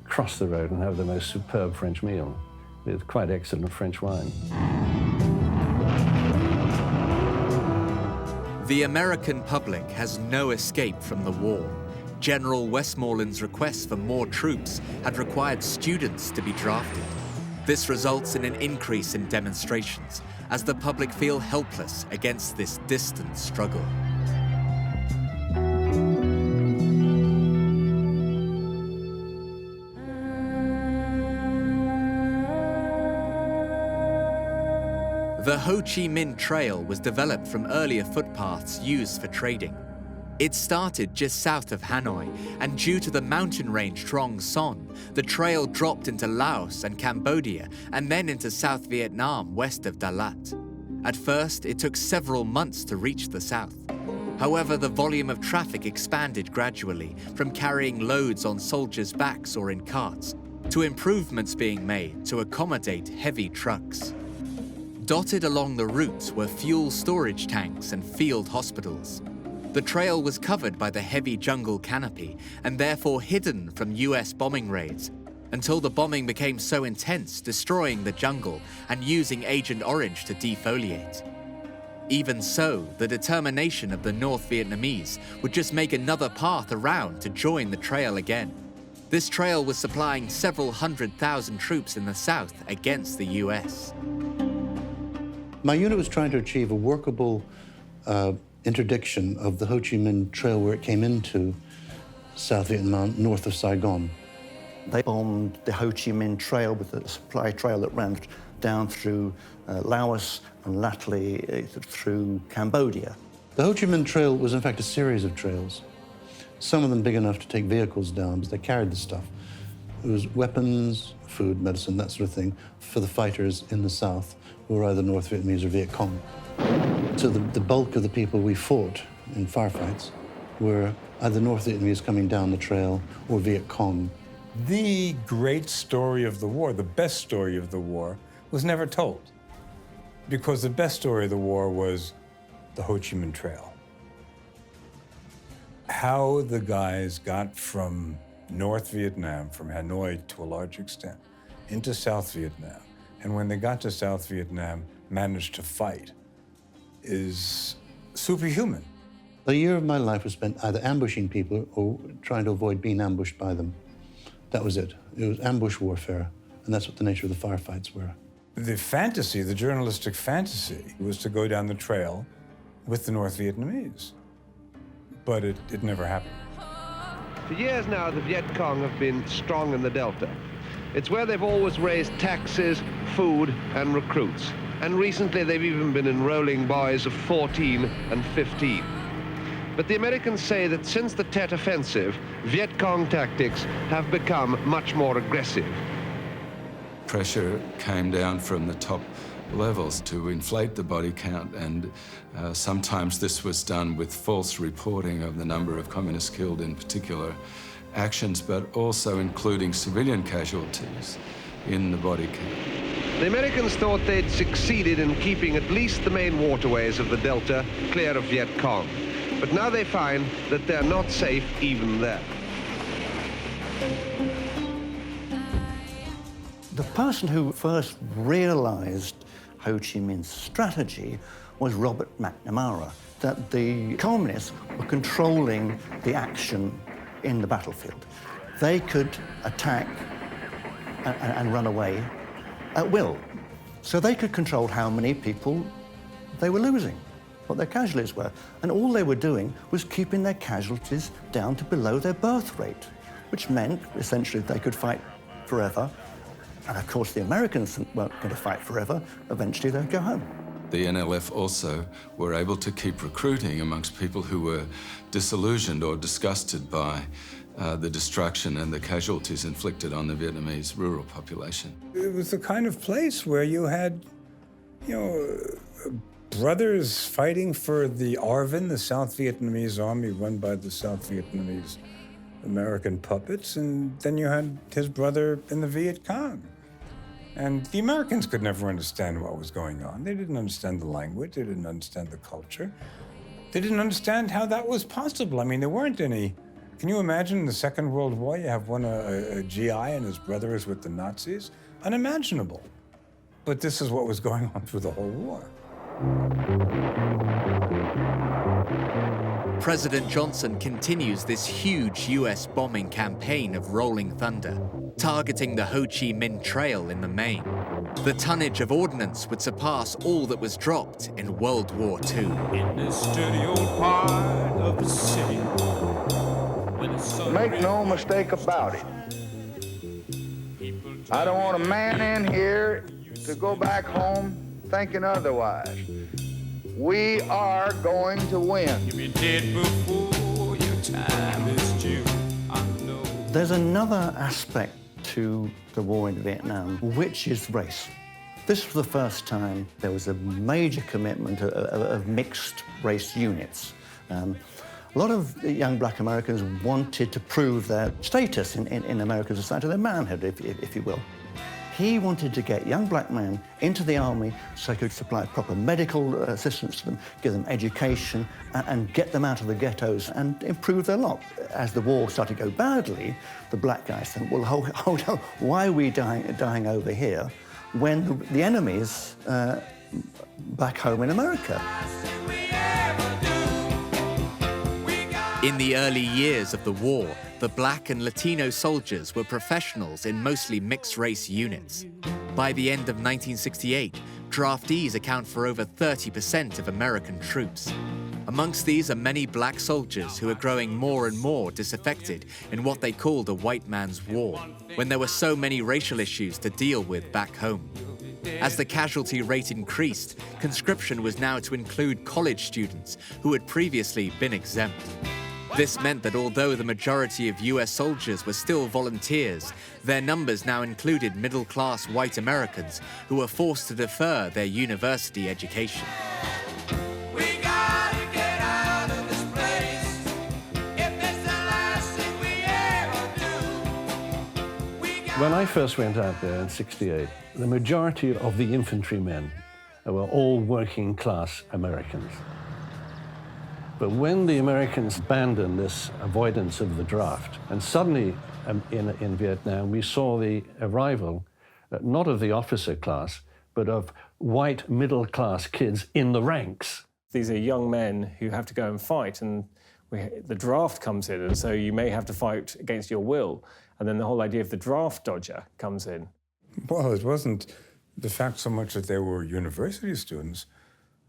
cross the road and have the most superb French meal with quite excellent French wine. The American public has no escape from the war. General Westmoreland's request for more troops had required students to be drafted. This results in an increase in demonstrations as the public feel helpless against this distant struggle. The Ho Chi Minh Trail was developed from earlier footpaths used for trading. It started just south of Hanoi, and due to the mountain range Trong Son, the trail dropped into Laos and Cambodia, and then into South Vietnam west of Dalat. At first, it took several months to reach the south. However, the volume of traffic expanded gradually, from carrying loads on soldiers' backs or in carts, to improvements being made to accommodate heavy trucks. Dotted along the route were fuel storage tanks and field hospitals. The trail was covered by the heavy jungle canopy and therefore hidden from US bombing raids until the bombing became so intense, destroying the jungle and using Agent Orange to defoliate. Even so, the determination of the North Vietnamese would just make another path around to join the trail again. This trail was supplying several 100,000 troops in the south against the US. My unit was trying to achieve a workable interdiction of the Ho Chi Minh Trail where it came into South Vietnam, north of Saigon. They bombed the Ho Chi Minh Trail with a supply trail that ran down through Laos and latterly through Cambodia. The Ho Chi Minh Trail was in fact a series of trails, some of them big enough to take vehicles down, but they carried the stuff. It was weapons, food, medicine, that sort of thing, for the fighters in the south, who were either North Vietnamese or Vietcong. So the bulk of the people we fought in firefights were either North Vietnamese coming down the trail or Vietcong. The great story of the war, the best story of the war, was never told. Because the best story of the war was the Ho Chi Minh Trail. How the guys got from North Vietnam, from Hanoi to a large extent, into South Vietnam, and when they got to South Vietnam, managed to fight, is superhuman. A year of my life was spent either ambushing people or trying to avoid being ambushed by them. That was it. It was ambush warfare, and that's what the nature of the firefights were. The fantasy, the journalistic fantasy, was to go down the trail with the North Vietnamese. But it never happened. For years now, the Viet Cong have been strong in the Delta. It's where they've always raised taxes, food, and recruits. And recently, they've even been enrolling boys of 14 and 15. But the Americans say that since the Tet Offensive, Viet Cong tactics have become much more aggressive. Pressure came down from the top levels to inflate the body count, and sometimes this was done with false reporting of the number of communists killed in particular actions, but also including civilian casualties in the body count. The Americans thought they'd succeeded in keeping at least the main waterways of the Delta clear of Viet Cong. But now they find that they're not safe even there. The person who first realized Ho Chi Minh's strategy was Robert McNamara, that the communists were controlling the action in the battlefield. They could attack and run away at will. So they could control how many people they were losing, what their casualties were. And all they were doing was keeping their casualties down to below their birth rate, which meant essentially they could fight forever. And of course, the Americans weren't going to fight forever. Eventually, they'd go home. The NLF also were able to keep recruiting amongst people who were disillusioned or disgusted by the destruction and the casualties inflicted on the Vietnamese rural population. It was the kind of place where you had, you know, brothers fighting for the ARVN, the South Vietnamese army run by the South Vietnamese American puppets, and then you had his brother in the Vietcong. And the Americans could never understand what was going on. They didn't understand the language, they didn't understand the culture. They didn't understand how that was possible. I mean, there weren't any. Can you imagine in the Second World War, you have a GI and his brother is with the Nazis? Unimaginable. But this is what was going on through the whole war. President Johnson continues this huge US bombing campaign of rolling thunder, targeting the Ho Chi Minh Trail in the main. The tonnage of ordnance would surpass all that was dropped in World War II. In this dirty old part of the city. Make no mistake about it. I don't want a man in here to go back home thinking otherwise. We are going to win. You'll be dead before your time is due. There's another aspect to the war in Vietnam, which is race. This was the first time there was a major commitment of mixed race units. A lot of young black Americans wanted to prove their status in American society, their manhood, if you will. He wanted to get young black men into the army so he could supply proper medical assistance to them, give them education, and get them out of the ghettos and improve their lot. As the war started to go badly, the black guys think, well, hold on, why are we dying over here when the enemy's back home in America? In the early years of the war, the black and Latino soldiers were professionals in mostly mixed-race units. By the end of 1968, draftees account for over 30% of American troops. Amongst these are many black soldiers who are growing more and more disaffected in what they called a white man's war, when there were so many racial issues to deal with back home. As the casualty rate increased, conscription was now to include college students who had previously been exempt. This meant that although the majority of US soldiers were still volunteers, their numbers now included middle-class white Americans who were forced to defer their university education. When I first went out there in '68, the majority of the infantrymen were all working-class Americans. But when the Americans abandoned this avoidance of the draft, and suddenly in Vietnam, we saw the arrival, not of the officer class, but of white middle-class kids in the ranks. These are young men who have to go and fight, and the draft comes in, and so you may have to fight against your will. And then the whole idea of the draft dodger comes in. Well, it wasn't the fact so much that they were university students,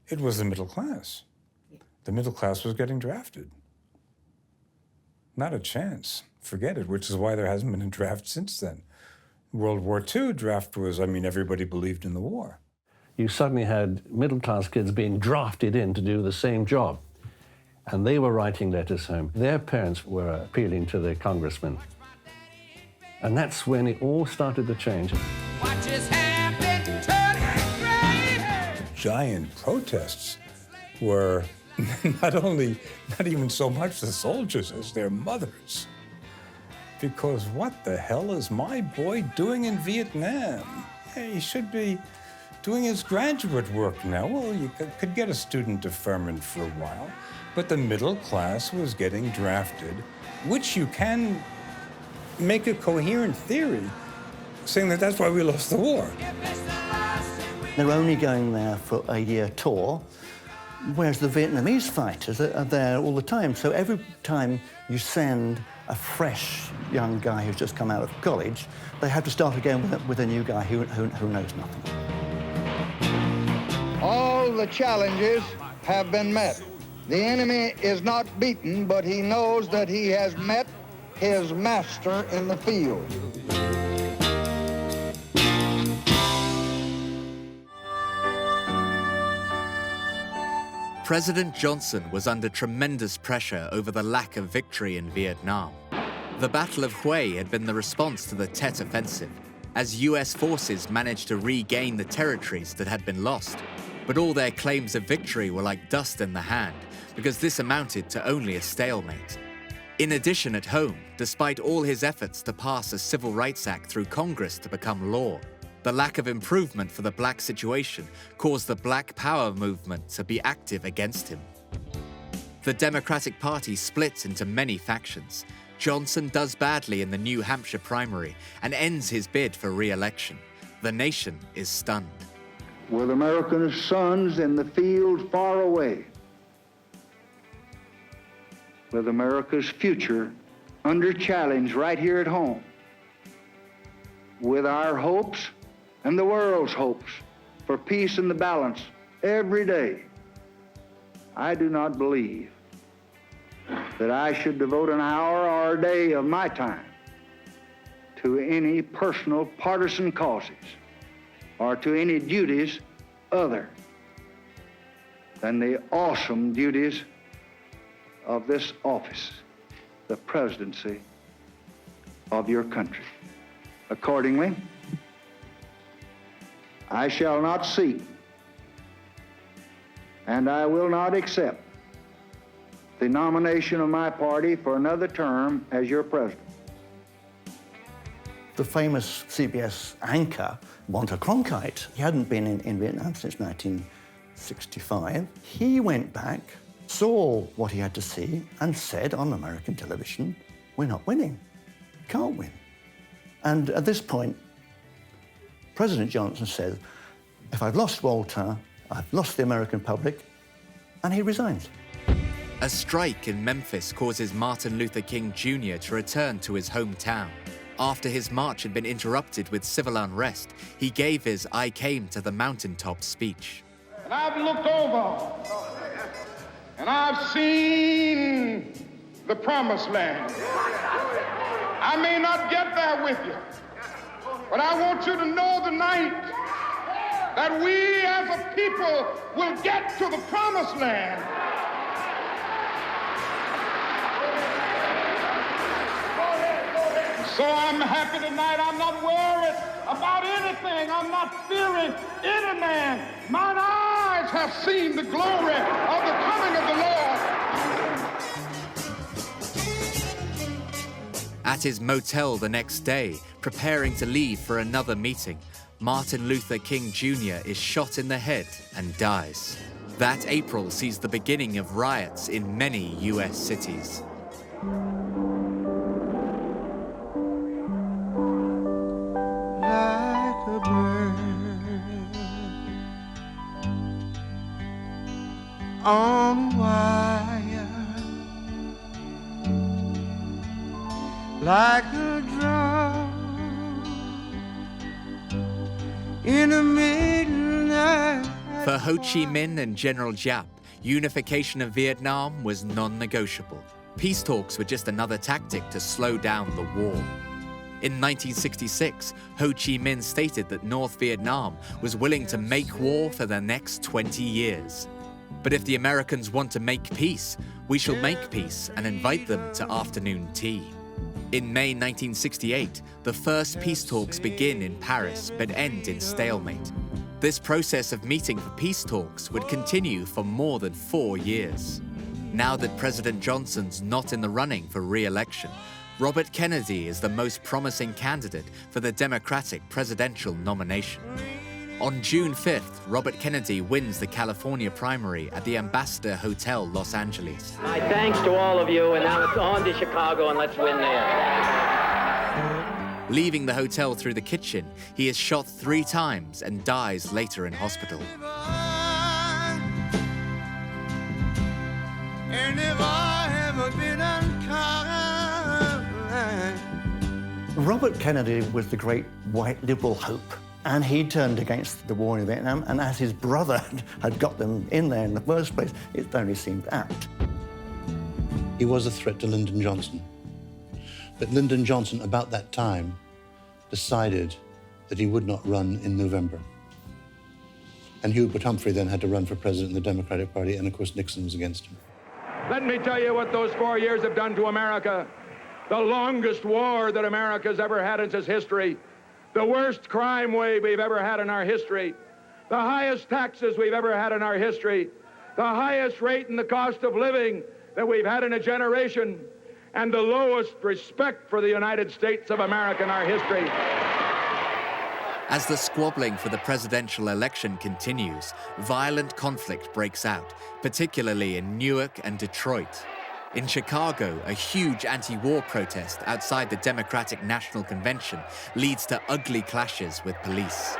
it was the middle class. The middle class was getting drafted. Not a chance. Forget it, which is why there hasn't been a draft since then. World War II draft was, I mean, everybody believed in the war. You suddenly had middle-class kids being drafted in to do the same job. And they were writing letters home. Their parents were appealing to their congressmen. And that's when it all started to change. Giant protests were not even so much the soldiers as their mothers. Because what the hell is my boy doing in Vietnam? He should be doing his graduate work now. Well, you could get a student deferment for a while, but the middle class was getting drafted, which you can make a coherent theory, saying that that's why we lost the war. They're only going there for a year tour, whereas the Vietnamese fighters are there all the time. So every time you send a fresh young guy who's just come out of college, they have to start again with a new guy who knows nothing. All the challenges have been met. The enemy is not beaten, but he knows that he has met his master in the field. President Johnson was under tremendous pressure over the lack of victory in Vietnam. The Battle of Hue had been the response to the Tet Offensive, as US forces managed to regain the territories that had been lost. But all their claims of victory were like dust in the hand, because this amounted to only a stalemate. In addition, at home, despite all his efforts to pass a Civil Rights Act through Congress to become law, the lack of improvement for the black situation caused the Black Power movement to be active against him. The Democratic Party split into many factions. Johnson does badly in the New Hampshire primary and ends his bid for re-election. The nation is stunned. With American sons in the field far away, with America's future under challenge right here at home, with our hopes and the world's hopes for peace and the balance every day, I do not believe that I should devote an hour or a day of my time to any personal partisan causes or to any duties other than the awesome duties of this office, the presidency of your country. Accordingly, I shall not seek and I will not accept the nomination of my party for another term as your president. The famous CBS anchor, Walter Cronkite, he hadn't been in Vietnam since 1965. He went back, saw what he had to see, and said on American television, "We're not winning. Can't win." And at this point, President Johnson said, "If I've lost Walter, I've lost the American public," and he resigns. A strike in Memphis causes Martin Luther King Jr. to return to his hometown. After his march had been interrupted with civil unrest, he gave his "I Came to the Mountaintop" speech. And I've looked over, and I've seen the promised land. I may not get there with you, but I want you to know tonight that we as a people will get to the promised land. So I'm happy tonight. I'm not worried about anything. I'm not fearing any man. Mine eyes have seen the glory of the coming of the Lord. At his motel the next day, preparing to leave for another meeting, Martin Luther King Jr. is shot in the head and dies. That April sees the beginning of riots in many US cities. Like a bird on wire, like a drum in the midnight. For Ho Chi Minh and General Giap, unification of Vietnam was non-negotiable. Peace talks were just another tactic to slow down the war. In 1966, Ho Chi Minh stated that North Vietnam was willing to make war for the next 20 years. But if the Americans want to make peace, we shall make peace and invite them to afternoon tea. In May 1968, the first peace talks begin in Paris but end in stalemate. This process of meeting for peace talks would continue for more than 4 years. Now that President Johnson's not in the running for re-election, Robert Kennedy is the most promising candidate for the Democratic presidential nomination. On June 5th, Robert Kennedy wins the California primary at the Ambassador Hotel, Los Angeles. My thanks to all of you, and now it's on to Chicago, and let's win there. Leaving the hotel through the kitchen, he is shot 3 times and dies later in hospital. And if I ever been unkind. Robert Kennedy was the great white liberal hope, and he turned against the war in Vietnam, and as his brother had got them in there in the first place, it only seemed apt. He was a threat to Lyndon Johnson. But Lyndon Johnson, about that time, decided that he would not run in November. And Hubert Humphrey then had to run for president in the Democratic Party, and of course Nixon was against him. Let me tell you what those 4 years have done to America. The longest war that America's ever had in its history. The worst crime wave we've ever had in our history. The highest taxes we've ever had in our history. The highest rate in the cost of living that we've had in a generation. And the lowest respect for the United States of America in our history. As the squabbling for the presidential election continues, violent conflict breaks out, particularly in Newark and Detroit. In Chicago, a huge anti-war protest outside the Democratic National Convention leads to ugly clashes with police.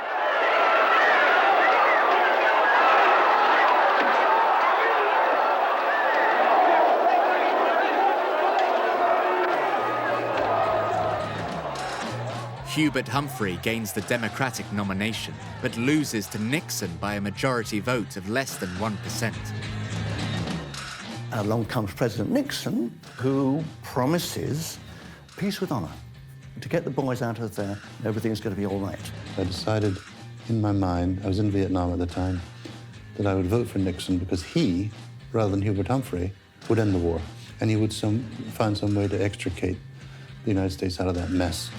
Hubert Humphrey gains the Democratic nomination, but loses to Nixon by a majority vote of less than 1%. Along comes President Nixon, who promises peace with honour. To get the boys out of there, everything's going to be all right. I decided in my mind, I was in Vietnam at the time, that I would vote for Nixon because he, rather than Hubert Humphrey, would end the war. And he would find some way to extricate the United States out of that mess.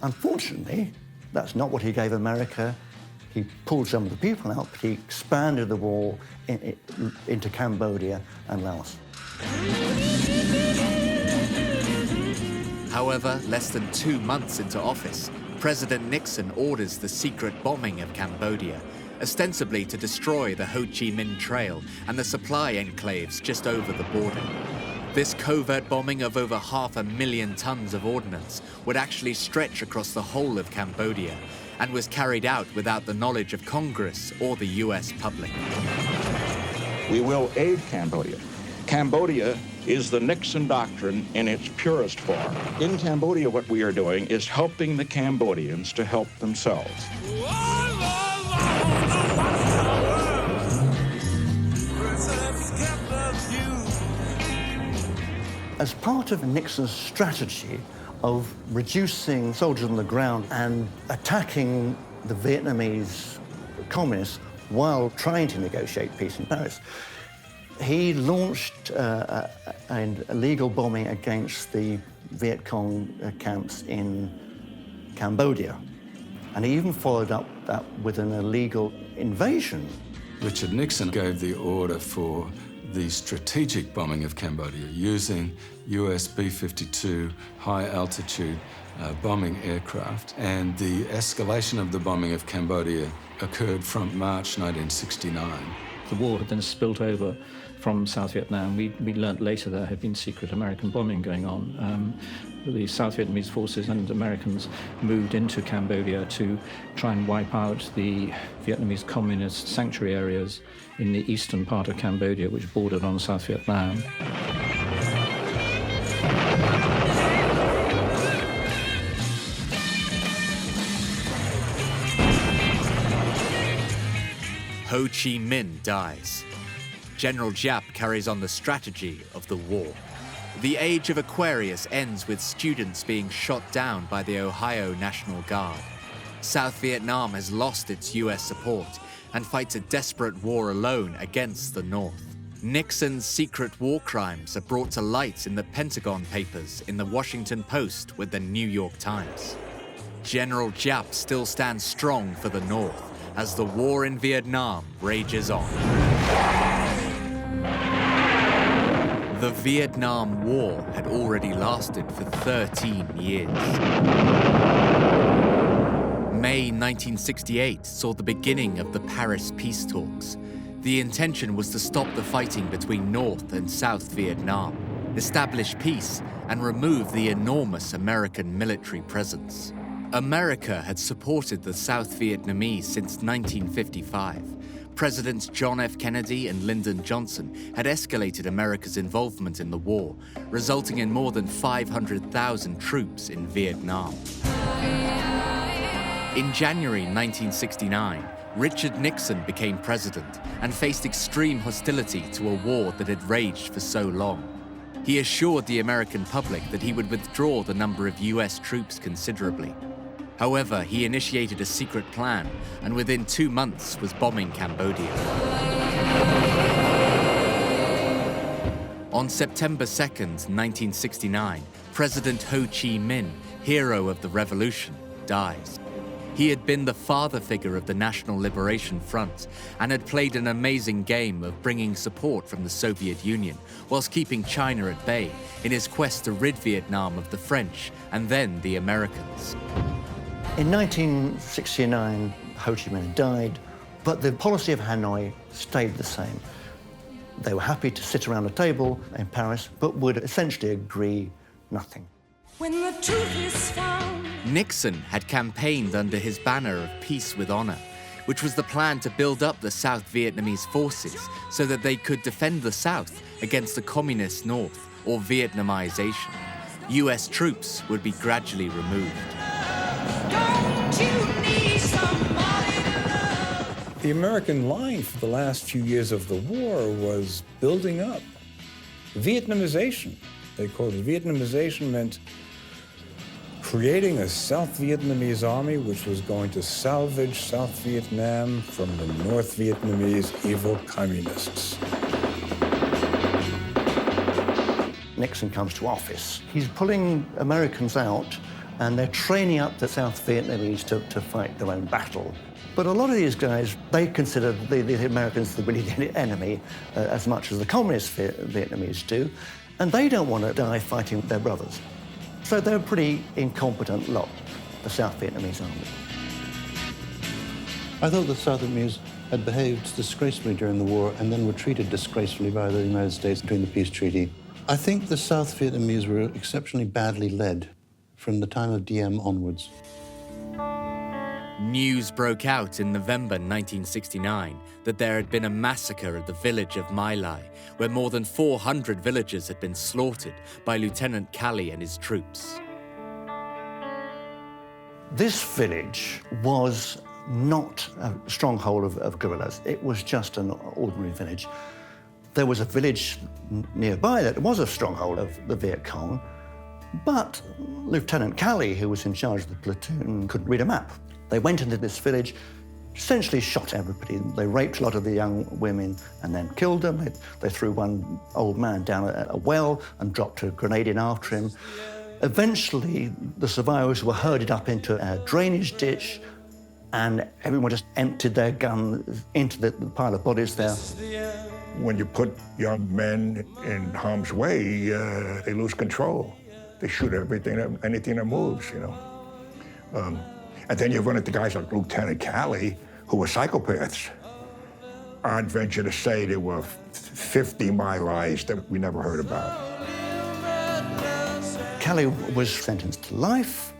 Unfortunately, that's not what he gave America. He pulled some of the people out, but he expanded the war into Cambodia and Laos. However, less than 2 months into office, President Nixon orders the secret bombing of Cambodia, ostensibly to destroy the Ho Chi Minh Trail and the supply enclaves just over the border. This covert bombing of over 500,000 tons of ordnance would actually stretch across the whole of Cambodia and was carried out without the knowledge of Congress or the US public. We will aid Cambodia. Cambodia is the Nixon doctrine in its purest form. In Cambodia, what we are doing is helping the Cambodians to help themselves. As part of Nixon's strategy of reducing soldiers on the ground and attacking the Vietnamese communists while trying to negotiate peace in Paris, he launched an illegal bombing against the Vietcong camps in Cambodia. And he even followed up that with an illegal invasion. Richard Nixon gave the order for the strategic bombing of Cambodia using US B-52 high-altitude bombing aircraft, and the escalation of the bombing of Cambodia occurred from March 1969. The war had then spilt over from South Vietnam. We learnt later there had been secret American bombing going on. The South Vietnamese forces and Americans moved into Cambodia to try and wipe out the Vietnamese communist sanctuary areas in the eastern part of Cambodia, which bordered on South Vietnam. Ho Chi Minh dies. General Giap carries on the strategy of the war. The age of Aquarius ends with students being shot down by the Ohio National Guard. South Vietnam has lost its US support and fights a desperate war alone against the North. Nixon's secret war crimes are brought to light in the Pentagon Papers, in the Washington Post, with the New York Times. General Giap still stands strong for the North as the war in Vietnam rages on. The Vietnam War had already lasted for 13 years. May 1968 saw the beginning of the Paris peace talks. The intention was to stop the fighting between North and South Vietnam, establish peace, and remove the enormous American military presence. America had supported the South Vietnamese since 1955. Presidents John F. Kennedy and Lyndon Johnson had escalated America's involvement in the war, resulting in more than 500,000 troops in Vietnam. In January 1969, Richard Nixon became president and faced extreme hostility to a war that had raged for so long. He assured the American public that he would withdraw the number of US troops considerably. However, he initiated a secret plan and within 2 months was bombing Cambodia. On September 2nd, 1969, President Ho Chi Minh, hero of the revolution, dies. He had been the father figure of the National Liberation Front and had played an amazing game of bringing support from the Soviet Union whilst keeping China at bay in his quest to rid Vietnam of the French and then the Americans. In 1969, Ho Chi Minh died, but the policy of Hanoi stayed the same. They were happy to sit around a table in Paris, but would essentially agree nothing. When the truth is found. Nixon had campaigned under his banner of peace with honor, which was the plan to build up the South Vietnamese forces so that they could defend the South against the communist North, or Vietnamization. US troops would be gradually removed. Don't you need somebody to love? The American line for the last few years of the war was building up. Vietnamization, they called it. Vietnamization meant creating a South Vietnamese army which was going to salvage South Vietnam from the North Vietnamese evil communists. Nixon comes to office. He's pulling Americans out and they're training up the South Vietnamese to fight their own battle. But a lot of these guys, they consider the Americans the really the enemy as much as the communist Vietnamese do, and they don't want to die fighting their brothers. So they're a pretty incompetent lot, the South Vietnamese army. I thought the South Vietnamese had behaved disgracefully during the war and then were treated disgracefully by the United States during the peace treaty. I think the South Vietnamese were exceptionally badly led from the time of Diem onwards. News broke out in November 1969 that there had been a massacre at the village of My Lai, where more than 400 villagers had been slaughtered by Lieutenant Calley and his troops. This village was not a stronghold of guerrillas. It was just an ordinary village. There was a village nearby that was a stronghold of the Vietcong, but Lieutenant Calley, who was in charge of the platoon, couldn't read a map. They went into this village, essentially shot everybody. They raped a lot of the young women and then killed them. They threw one old man down a well and dropped a grenade in after him. Eventually, the survivors were herded up into a drainage ditch and everyone just emptied their guns into the pile of bodies there. When you put young men in harm's way, they lose control. They shoot anything that moves, you know. And then you run into guys like Lieutenant Calley, who were psychopaths. I'd venture to say there were 50 My Lais that we never heard about. Calley was sentenced to life.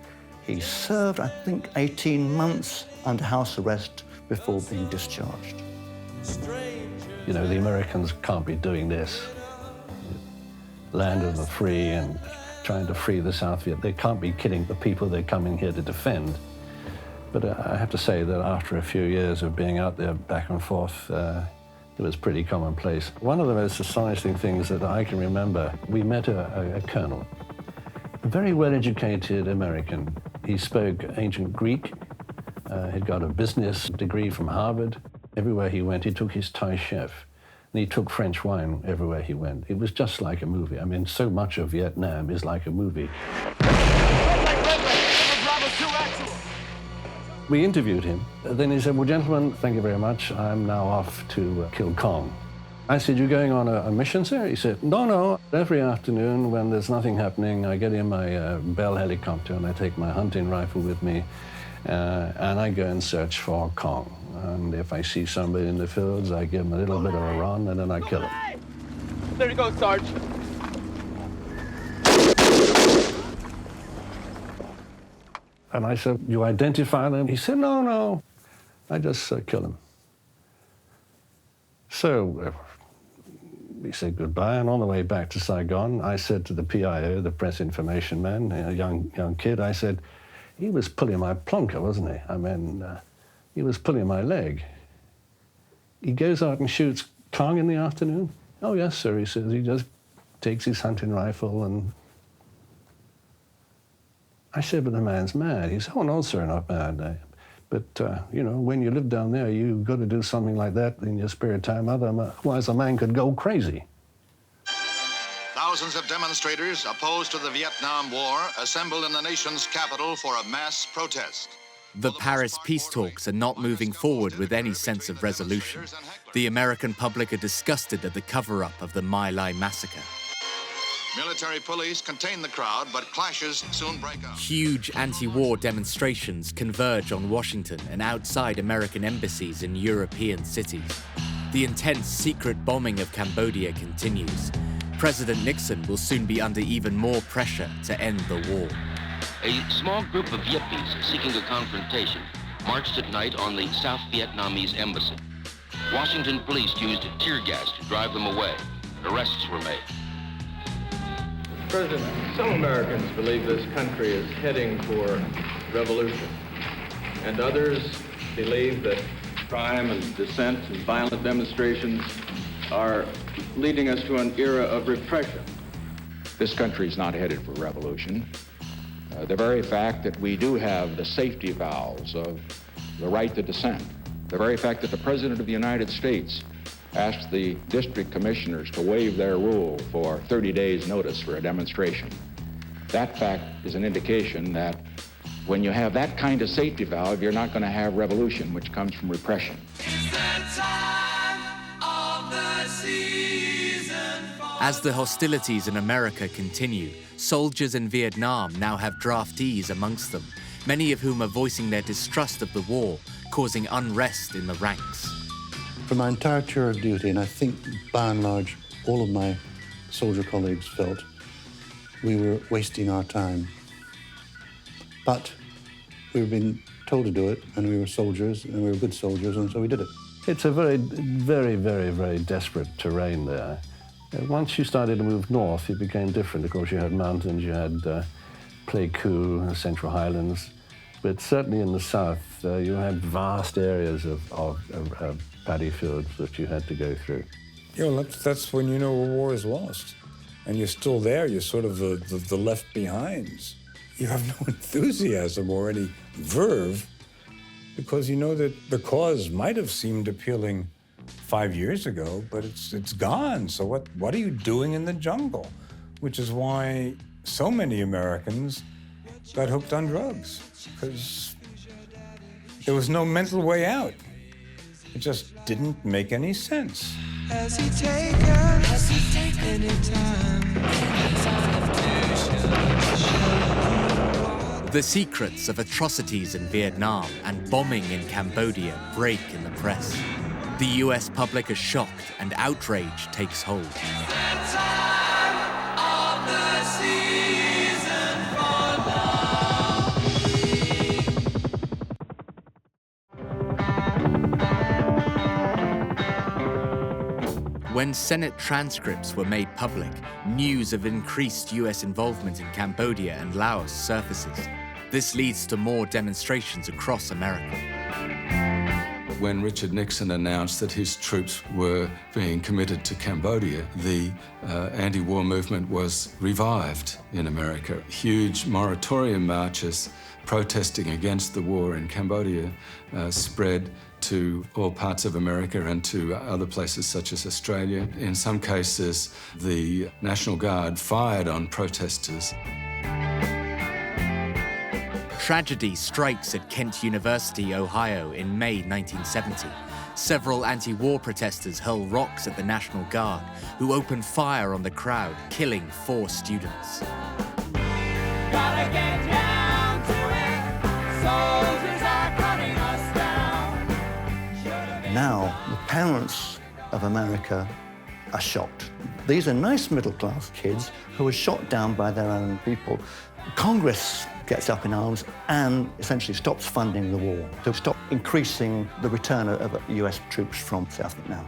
He served, I think, 18 months under house arrest before being discharged. You know, the Americans can't be doing this. Land of the free and trying to free the South Viet. They can't be killing the people they're coming here to defend. But I have to say that after a few years of being out there back and forth, it was pretty commonplace. One of the most astonishing things that I can remember, we met a colonel, a very well-educated American. He spoke ancient Greek. He'd got a business degree from Harvard. Everywhere he went, he took his Thai chef. And he took French wine everywhere he went. It was just like a movie. I mean, so much of Vietnam is like a movie. We interviewed him. Then he said, well, gentlemen, thank you very much. I'm now off to kill Kong. I said, you're going on a mission, sir? He said, no. Every afternoon when there's nothing happening, I get in my Bell helicopter and I take my hunting rifle with me and I go and search for Kong. And if I see somebody in the fields, I give him a little bit of a run and then I kill him. There you go, Sarge. And I said, you identify them? He said, no. I just kill them. So we said goodbye, and on the way back to Saigon, I said to the PIO, the press information man, a young kid, I said, he was pulling my plonker, wasn't he? I mean, he was pulling my leg. He goes out and shoots Kong in the afternoon? Oh, yes, sir, he says. He just takes his hunting rifle and I said, but the man's mad. He said, oh, no, sir, not mad. But, you know, when you live down there, you've got to do something like that in your spare time. Otherwise, a man could go crazy. Thousands of demonstrators opposed to the Vietnam War assembled in the nation's capital for a mass protest. The Paris peace talks are not moving forward with any sense of resolution. The American public are disgusted at the cover-up of the My Lai massacre. Military police contain the crowd, but clashes soon break out. Huge anti-war demonstrations converge on Washington and outside American embassies in European cities. The intense secret bombing of Cambodia continues. President Nixon will soon be under even more pressure to end the war. A small group of Vietnamese seeking a confrontation marched at night on the South Vietnamese embassy. Washington police used tear gas to drive them away. Arrests were made. President, some Americans believe this country is heading for revolution, and others believe that crime and dissent and violent demonstrations are leading us to an era of repression. This country is not headed for revolution. The very fact that we do have the safety valves of the right to dissent, the very fact that the President of the United States asked the district commissioners to waive their rule for 30 days' notice for a demonstration, that fact is an indication that when you have that kind of safety valve, you're not going to have revolution, which comes from repression. As the hostilities in America continue, soldiers in Vietnam now have draftees amongst them, many of whom are voicing their distrust of the war, causing unrest in the ranks. For my entire tour of duty, and I think by and large all of my soldier colleagues felt, we were wasting our time. But we were being told to do it, and we were soldiers, and we were good soldiers, and so we did it. It's a very, very, very, very desperate terrain there. Once you started to move north, it became different. Of course, you had mountains, you had Pleiku, Central Highlands, but certainly in the south, you had vast areas of paddy fields that you had to go through. You know, that's when you know a war is lost. And you're still there, you're sort of the left behinds. You have no enthusiasm or any verve because you know that the cause might have seemed appealing 5 years ago, but it's gone. So what are you doing in the jungle? Which is why so many Americans got hooked on drugs, because there was no mental way out. It just didn't make any sense. Has he taken any time? The secrets of atrocities in Vietnam and bombing in Cambodia break in the press. The US public is shocked and outrage takes hold. When Senate transcripts were made public, news of increased US involvement in Cambodia and Laos surfaces. This leads to more demonstrations across America. When Richard Nixon announced that his troops were being committed to Cambodia, the anti-war movement was revived in America. Huge moratorium marches protesting against the war in Cambodia spread to all parts of America and to other places such as Australia. In some cases, the National Guard fired on protesters. Tragedy strikes at Kent University, Ohio in May 1970. Several anti-war protesters hurl rocks at the National Guard, who open fire on the crowd, killing 4 students. Gotta get down to it. Soldiers are cutting us down. Now, the parents of America are shocked. These are nice middle-class kids who were shot down by their own people. Congress gets up in arms and essentially stops funding the war, to stop increasing the return of US troops from South Vietnam.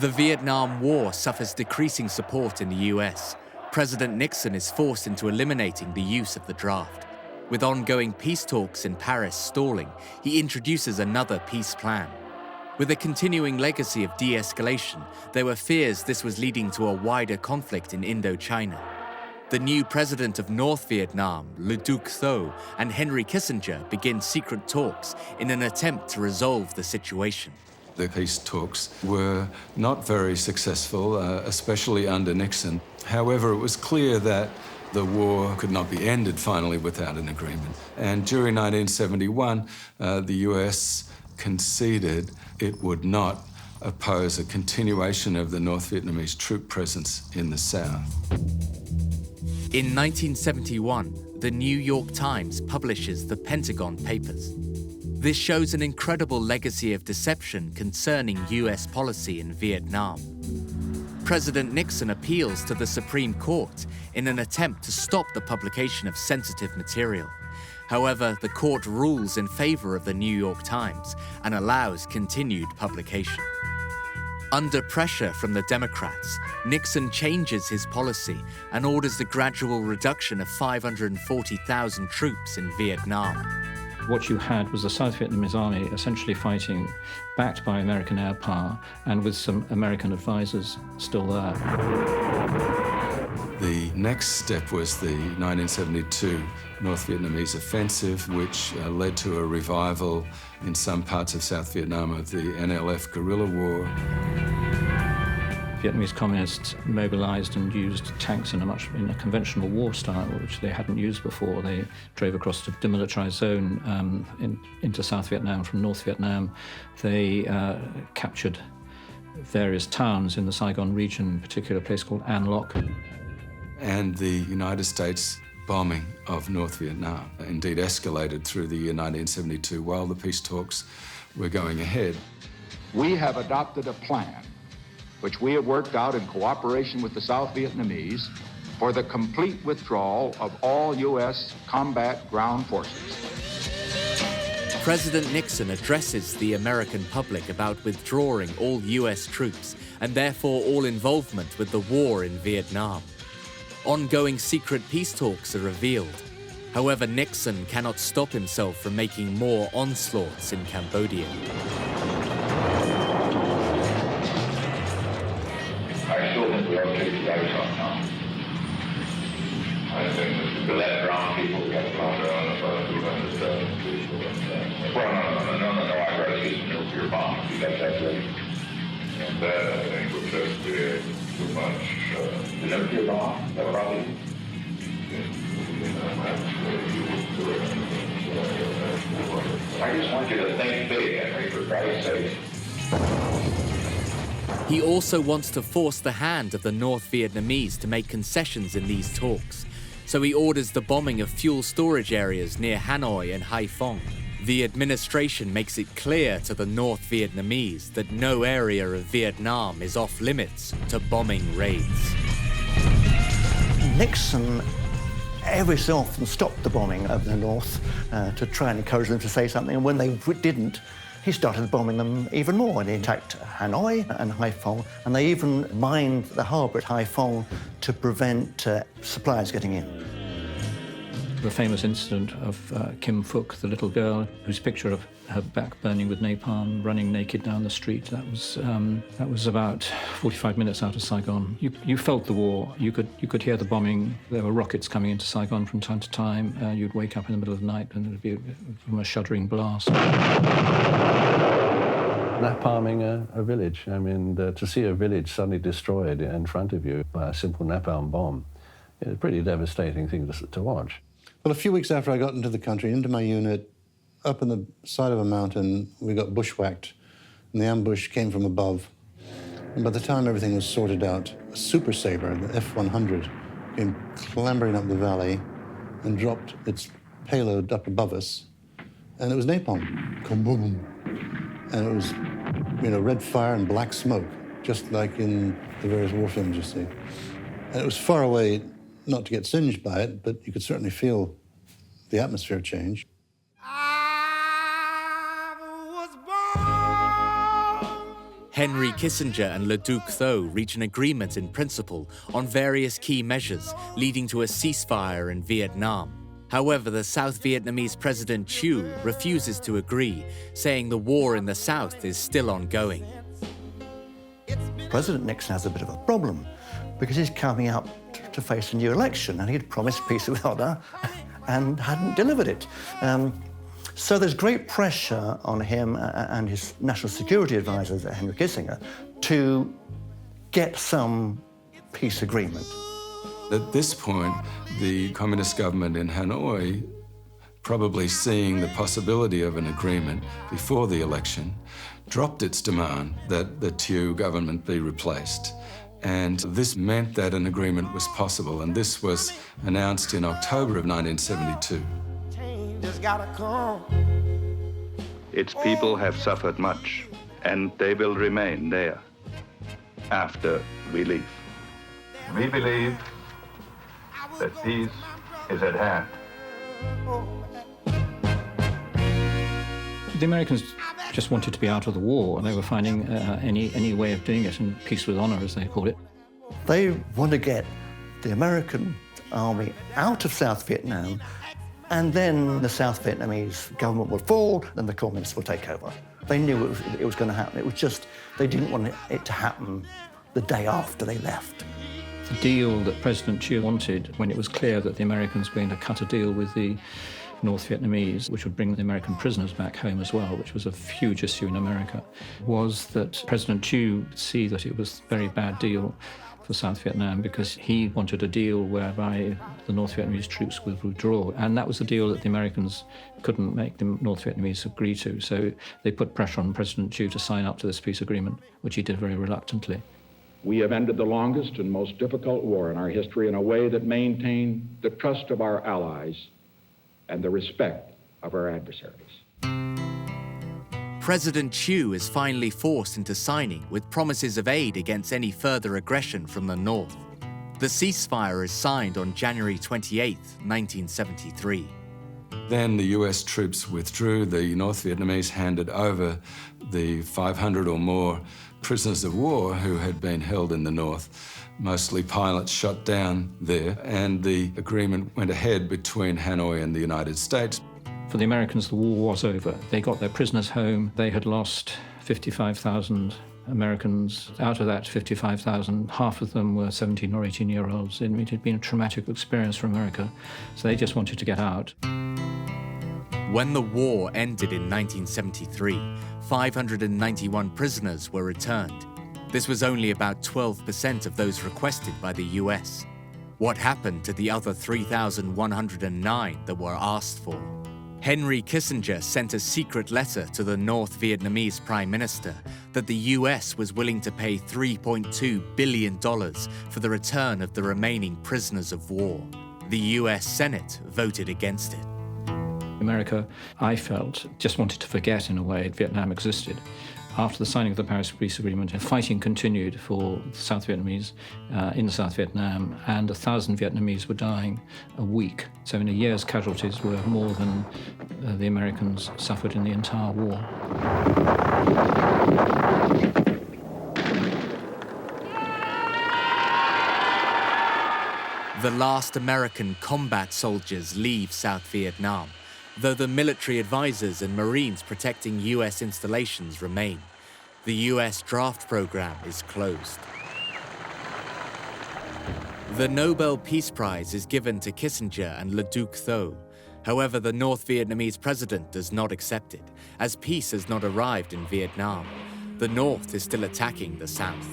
The Vietnam War suffers decreasing support in the US. President Nixon is forced into eliminating the use of the draft. With ongoing peace talks in Paris stalling, he introduces another peace plan. With a continuing legacy of de-escalation, there were fears this was leading to a wider conflict in Indochina. The new president of North Vietnam, Le Duc Tho, and Henry Kissinger begin secret talks in an attempt to resolve the situation. The peace talks were not very successful, especially under Nixon. However, it was clear that the war could not be ended finally without an agreement. And during 1971, the US conceded it would not oppose a continuation of the North Vietnamese troop presence in the south. In 1971, the New York Times publishes the Pentagon Papers. This shows an incredible legacy of deception concerning US policy in Vietnam. President Nixon appeals to the Supreme Court in an attempt to stop the publication of sensitive material. However, the court rules in favor of the New York Times and allows continued publication. Under pressure from the Democrats, Nixon changes his policy and orders the gradual reduction of 540,000 troops in Vietnam. What you had was the South Vietnamese army essentially fighting, backed by American air power and with some American advisors still there. The next step was the 1972 North Vietnamese offensive, which led to a revival in some parts of South Vietnam of the NLF guerrilla war. Vietnamese communists mobilized and used tanks in a conventional war style, which they hadn't used before. They drove across the demilitarized zone into South Vietnam from North Vietnam. They captured various towns in the Saigon region, in particular a place called An Loc. And the United States bombing of North Vietnam indeed escalated through the year 1972 while the peace talks were going ahead. We have adopted a plan which we have worked out in cooperation with the South Vietnamese for the complete withdrawal of all U.S. combat ground forces. President Nixon addresses the American public about withdrawing all US troops and therefore all involvement with the war in Vietnam. Ongoing secret peace talks are revealed. However, Nixon cannot stop himself from making more onslaughts in Cambodia. I still think we ought to take the guys off now. I think to let brown people get blown down if we understand people. Well, no, I'd rather see some nuclear bombs. You got that ready? And that, I think, would just create too much. The nuclear bomb, that would probably... I just want you to think big, Henry, for Christ's sake. He also wants to force the hand of the North Vietnamese to make concessions in these talks, so he orders the bombing of fuel storage areas near Hanoi and Haiphong. The administration makes it clear to the North Vietnamese that no area of Vietnam is off limits to bombing raids. Nixon every so often stopped the bombing of the North to try and encourage them to say something, and when they didn't, he started bombing them even more, and he attacked Hanoi and Haiphong, and they even mined the harbour at Haiphong to prevent supplies getting in. The famous incident of Kim Phuc, the little girl whose picture of her back burning with napalm, running naked down the street, that was about 45 minutes out of Saigon. You felt the war. You could hear the bombing. There were rockets coming into Saigon from time to time. You'd wake up in the middle of the night and it would be from a shuddering blast. Napalming a village. I mean, to see a village suddenly destroyed in front of you by a simple napalm bomb, it's a pretty devastating thing to watch. Well, a few weeks after I got into the country, into my unit, up on the side of a mountain, we got bushwhacked, and the ambush came from above. And by the time everything was sorted out, a Super Sabre, the F-100, came clambering up the valley and dropped its payload up above us, and it was napalm. Kaboom! And it was, red fire and black smoke, just like in the various war films you see. And it was far away, not to get singed by it, but you could certainly feel the atmosphere change. Henry Kissinger and Le Duc Tho reach an agreement in principle on various key measures leading to a ceasefire in Vietnam. However, the South Vietnamese President Thieu refuses to agree, saying the war in the South is still ongoing. President Nixon has a bit of a problem because he's coming up to face a new election, and he'd promised peace with honor and hadn't delivered it. So there's great pressure on him and his national security advisor, Henry Kissinger, to get some peace agreement. At this point, the communist government in Hanoi, probably seeing the possibility of an agreement before the election, dropped its demand that the Thieu government be replaced. And this meant that an agreement was possible, and this was announced in October of 1972. Its people have suffered much, and they will remain there after we leave. We believe that peace is at hand. The Americans just wanted to be out of the war, and they were finding any way of doing it, and peace with honor, as they called it. They want to get the American army out of South Vietnam, and then the South Vietnamese government will fall, and the communists will take over. They knew it was going to happen. It was just, they didn't want it to happen the day after they left. The deal that President Thieu wanted, when it was clear that the Americans were going to cut a deal with the North Vietnamese, which would bring the American prisoners back home as well, which was a huge issue in America, was that President Thieu would see that it was a very bad deal for South Vietnam because he wanted a deal whereby the North Vietnamese troops would withdraw. And that was the deal that the Americans couldn't make the North Vietnamese agree to. So they put pressure on President Thieu to sign up to this peace agreement, which he did very reluctantly. We have ended the longest and most difficult war in our history in a way that maintained the trust of our allies and the respect of our adversaries. President Thieu is finally forced into signing with promises of aid against any further aggression from the North. The ceasefire is signed on January 28, 1973. Then the US troops withdrew. The North Vietnamese handed over the 500 or more prisoners of war who had been held in the North, mostly pilots shot down there, and the agreement went ahead between Hanoi and the United States. For the Americans, the war was over. They got their prisoners home. They had lost 55,000 Americans. Out of that 55,000, half of them were 17 or 18-year-olds. It had been a traumatic experience for America, so they just wanted to get out. When the war ended in 1973, 591 prisoners were returned. This was only about 12% of those requested by the US. What happened to the other 3,109 that were asked for? Henry Kissinger sent a secret letter to the North Vietnamese Prime Minister that the US was willing to pay $3.2 billion for the return of the remaining prisoners of war. The US Senate voted against it. America, I felt, just wanted to forget, in a way, that Vietnam existed. After the signing of the Paris Peace Agreement, fighting continued for the South Vietnamese in South Vietnam, and 1,000 Vietnamese were dying a week. So in a year's casualties were more than the Americans suffered in the entire war. The last American combat soldiers leave South Vietnam, though the military advisors and Marines protecting US installations remain. The US draft program is closed. The Nobel Peace Prize is given to Kissinger and Le Duc Tho. However, the North Vietnamese president does not accept it, as peace has not arrived in Vietnam. The North is still attacking the South.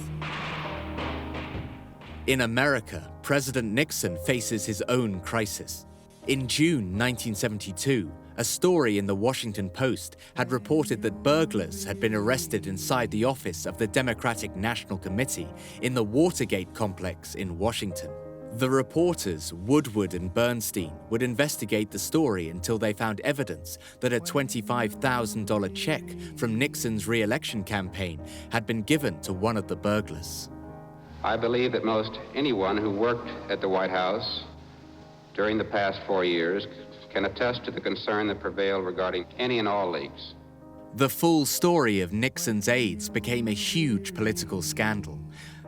In America, President Nixon faces his own crisis. In June 1972, a story in the Washington Post had reported that burglars had been arrested inside the office of the Democratic National Committee in the Watergate complex in Washington. The reporters, Woodward and Bernstein, would investigate the story until they found evidence that a $25,000 check from Nixon's re-election campaign had been given to one of the burglars. I believe that most anyone who worked at the White House during the past 4 years can attest to the concern that prevailed regarding any and all leaks. The full story of Nixon's aides became a huge political scandal.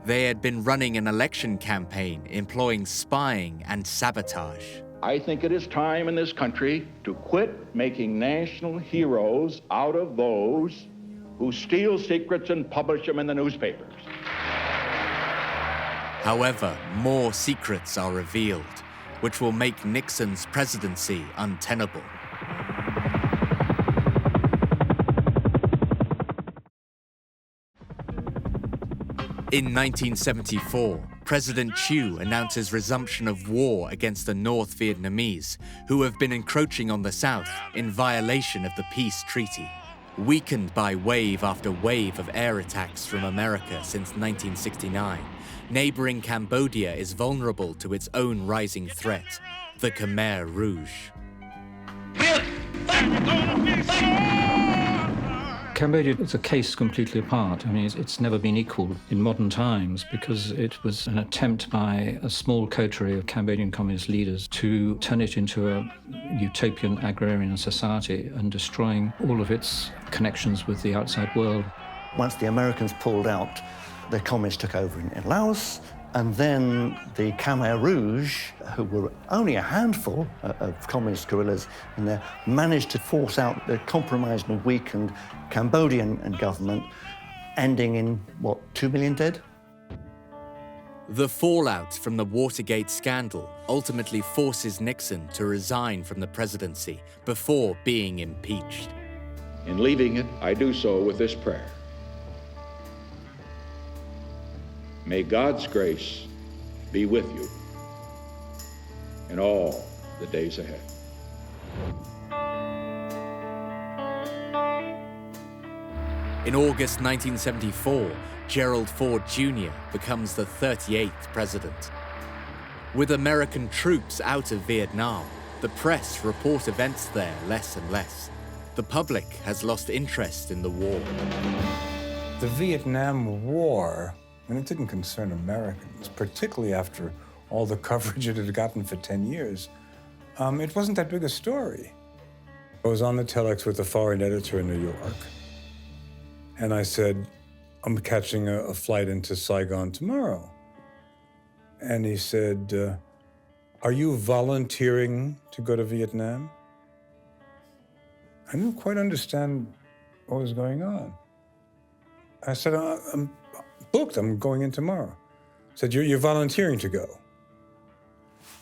They had been running an election campaign employing spying and sabotage. I think it is time in this country to quit making national heroes out of those who steal secrets and publish them in the newspapers. However, more secrets are revealed, which will make Nixon's presidency untenable. In 1974, President Thieu announces resumption of war against the North Vietnamese, who have been encroaching on the South in violation of the peace treaty. Weakened by wave after wave of air attacks from America since 1969, neighboring Cambodia is vulnerable to its own rising threat, the Khmer Rouge. Cambodia is a case completely apart. I mean, it's never been equalled in modern times because it was an attempt by a small coterie of Cambodian communist leaders to turn it into a utopian agrarian society and destroying all of its connections with the outside world. Once the Americans pulled out, the communists took over in Laos, and then the Khmer Rouge, who were only a handful of communist guerrillas in there, managed to force out the compromised and weakened Cambodian government, ending in, 2 million dead? The fallout from the Watergate scandal ultimately forces Nixon to resign from the presidency before being impeached. In leaving it, I do so with this prayer. May God's grace be with you in all the days ahead. In August 1974, Gerald Ford Jr. becomes the 38th president. With American troops out of Vietnam, the press report events there less and less. The public has lost interest in the war. The Vietnam War, it didn't concern Americans, particularly after all the coverage it had gotten for 10 years. It wasn't that big a story. I was on the telex with a foreign editor in New York, and I said, I'm catching a flight into Saigon tomorrow. And he said, are you volunteering to go to Vietnam? I didn't quite understand what was going on. I said, I'm booked, I'm going in tomorrow. I said, you're volunteering to go.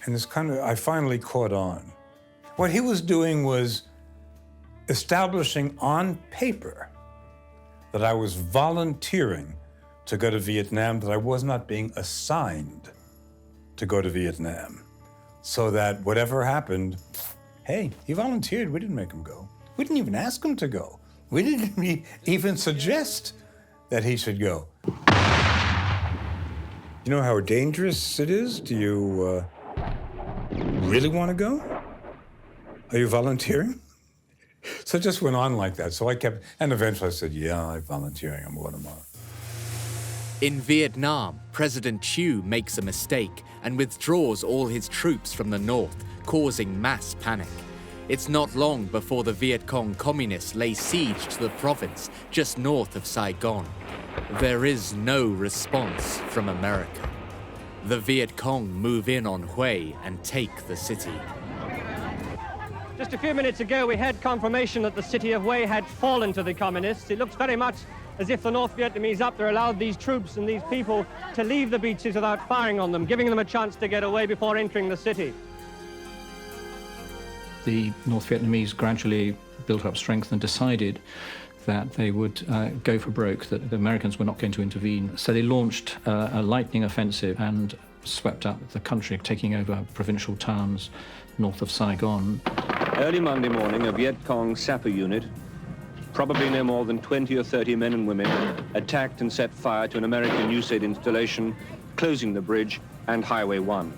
And I finally caught on. What he was doing was establishing on paper that I was volunteering to go to Vietnam, that I was not being assigned to go to Vietnam. So that whatever happened, hey, he volunteered, we didn't make him go. We didn't even ask him to go. We didn't even suggest that he should go. You know how dangerous it is? Do you really want to go? Are you volunteering? So it just went on like that. So I kept, and eventually I said, yeah, I'm volunteering, I'm going tomorrow. In Vietnam, President Thieu makes a mistake and withdraws all his troops from the north, causing mass panic. It's not long before the Vietcong communists lay siege to the province just north of Saigon. There is no response from America. The Vietcong move in on Hue and take the city. Just a few minutes ago, we had confirmation that the city of Hue had fallen to the communists. It looks very much as if the North Vietnamese up there allowed these troops and these people to leave the beaches without firing on them, giving them a chance to get away before entering the city. The North Vietnamese gradually built up strength and decided that they would go for broke, that the Americans were not going to intervene. So they launched a lightning offensive and swept up the country, taking over provincial towns north of Saigon. Early Monday morning, a Vietcong sapper unit, probably no more than 20 or 30 men and women, attacked and set fire to an American USAID installation, closing the bridge and Highway 1.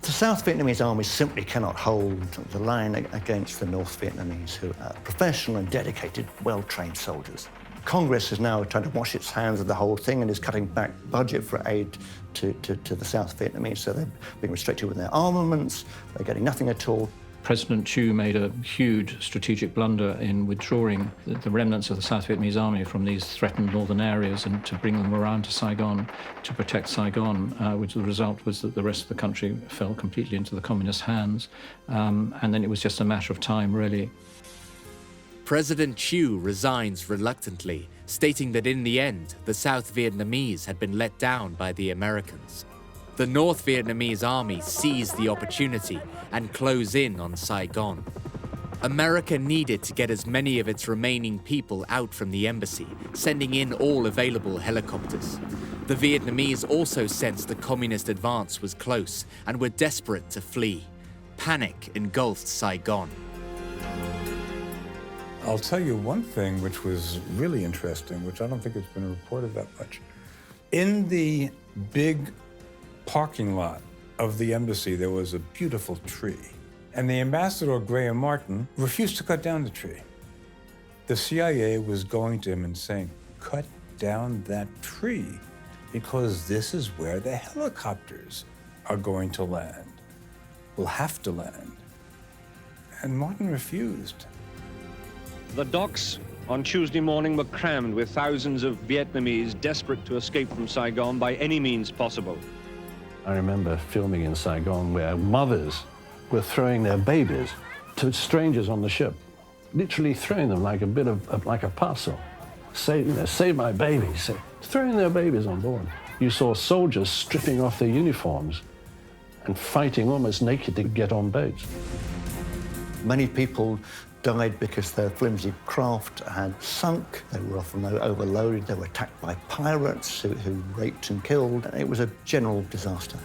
The South Vietnamese army simply cannot hold the line against the North Vietnamese, who are professional and dedicated, well-trained soldiers. Congress is now trying to wash its hands of the whole thing and is cutting back budget for aid to the South Vietnamese, so they're being restricted with their armaments, they're getting nothing at all. President Thieu made a huge strategic blunder in withdrawing the remnants of the South Vietnamese army from these threatened northern areas and to bring them around to Saigon to protect Saigon, which the result was that the rest of the country fell completely into the communist hands. And then it was just a matter of time, really. President Thieu resigns reluctantly, stating that in the end, the South Vietnamese had been let down by the Americans. The North Vietnamese army seized the opportunity and closed in on Saigon. America needed to get as many of its remaining people out from the embassy, sending in all available helicopters. The Vietnamese also sensed the communist advance was close and were desperate to flee. Panic engulfed Saigon. I'll tell you one thing which was really interesting, which I don't think it's been reported that much. In the big parking lot of the embassy, there was a beautiful tree. And the ambassador, Graham Martin, refused to cut down the tree. The CIA was going to him and saying, cut down that tree because this is where the helicopters are going to land, will have to land. And Martin refused. The docks on Tuesday morning were crammed with thousands of Vietnamese desperate to escape from Saigon by any means possible. I remember filming in Saigon where mothers were throwing their babies to strangers on the ship, literally throwing them like a bit of, like a parcel. Save my babies, throwing their babies on board. You saw soldiers stripping off their uniforms and fighting almost naked to get on boats. Many people died because their flimsy craft had sunk. They were often overloaded. They were attacked by pirates who raped and killed. It was a general disaster.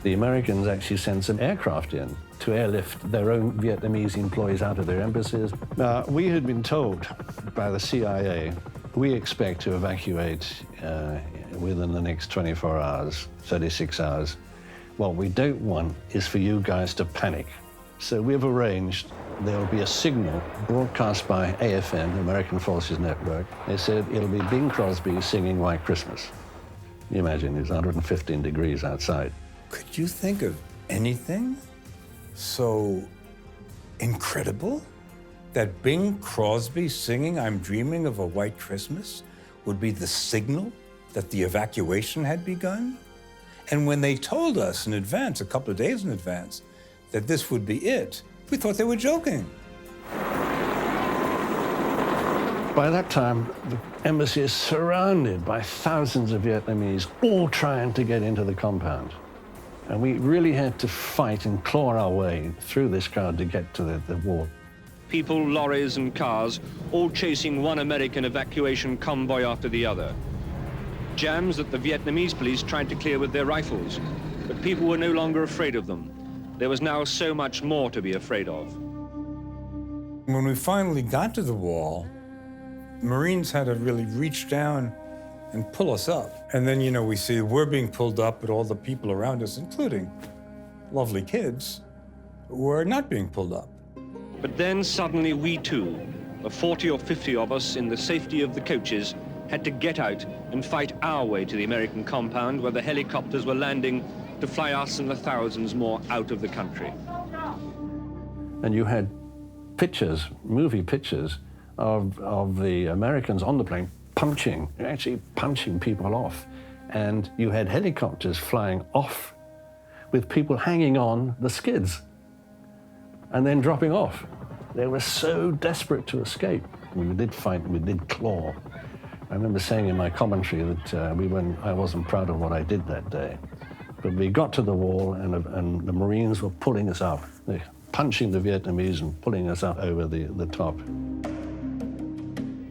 The Americans actually sent some aircraft in to airlift their own Vietnamese employees out of their embassies. We had been told by the CIA, we expect to evacuate within the next 24 hours, 36 hours. What we don't want is for you guys to panic. So we've arranged there will be a signal broadcast by AFN, American Forces Network. They said it'll be Bing Crosby singing White Christmas. You imagine, it's 115 degrees outside. Could you think of anything so incredible that Bing Crosby singing I'm Dreaming of a White Christmas would be the signal that the evacuation had begun? And when they told us in advance, a couple of days in advance, that this would be it, we thought they were joking. By that time, the embassy is surrounded by thousands of Vietnamese, all trying to get into the compound. And we really had to fight and claw our way through this crowd to get to the wall. People, lorries and cars, all chasing one American evacuation convoy after the other. Jams that the Vietnamese police tried to clear with their rifles, but people were no longer afraid of them. There was now so much more to be afraid of. When we finally got to the wall, Marines had to really reach down and pull us up. And then, you know, we see we're being pulled up, but all the people around us, including lovely kids, were not being pulled up. But then suddenly we too, the 40 or 50 of us in the safety of the coaches, had to get out and fight our way to the American compound where the helicopters were landing to fly us and the thousands more out of the country. And you had pictures, movie pictures, of the Americans on the plane actually punching people off. And you had helicopters flying off with people hanging on the skids and then dropping off. They were so desperate to escape. We did fight, we did claw. I remember saying in my commentary that I wasn't proud of what I did that day. But we got to the wall and the Marines were pulling us up. They're punching the Vietnamese and pulling us up over the top.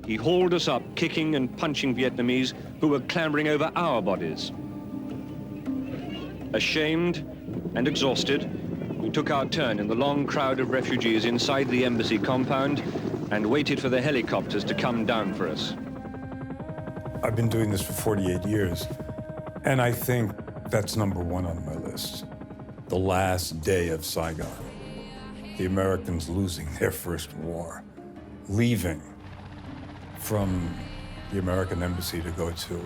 He hauled us up, kicking and punching Vietnamese who were clambering over our bodies. Ashamed and exhausted, we took our turn in the long crowd of refugees inside the embassy compound and waited for the helicopters to come down for us. I've been doing this for 48 years, and I think that's number one on my list. The last day of Saigon. The Americans losing their first war, leaving from the American embassy to go to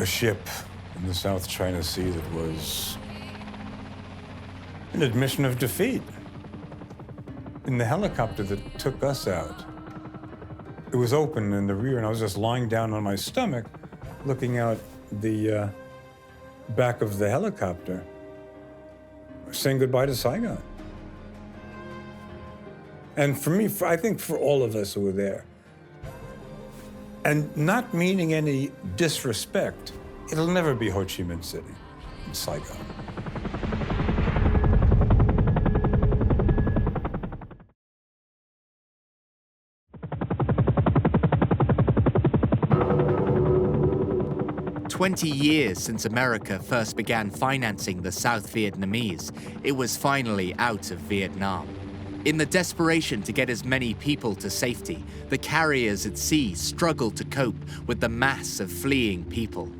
a ship in the South China Sea that was an admission of defeat. In the helicopter that took us out, it was open in the rear, and I was just lying down on my stomach, looking out the back of the helicopter, saying goodbye to Saigon. And for me, I think for all of us who were there, and not meaning any disrespect, it'll never be Ho Chi Minh City in Saigon. "20 years since America first began financing the South Vietnamese, it was finally out of Vietnam. In the desperation to get as many people to safety, the carriers at sea struggled to cope with the mass of fleeing people.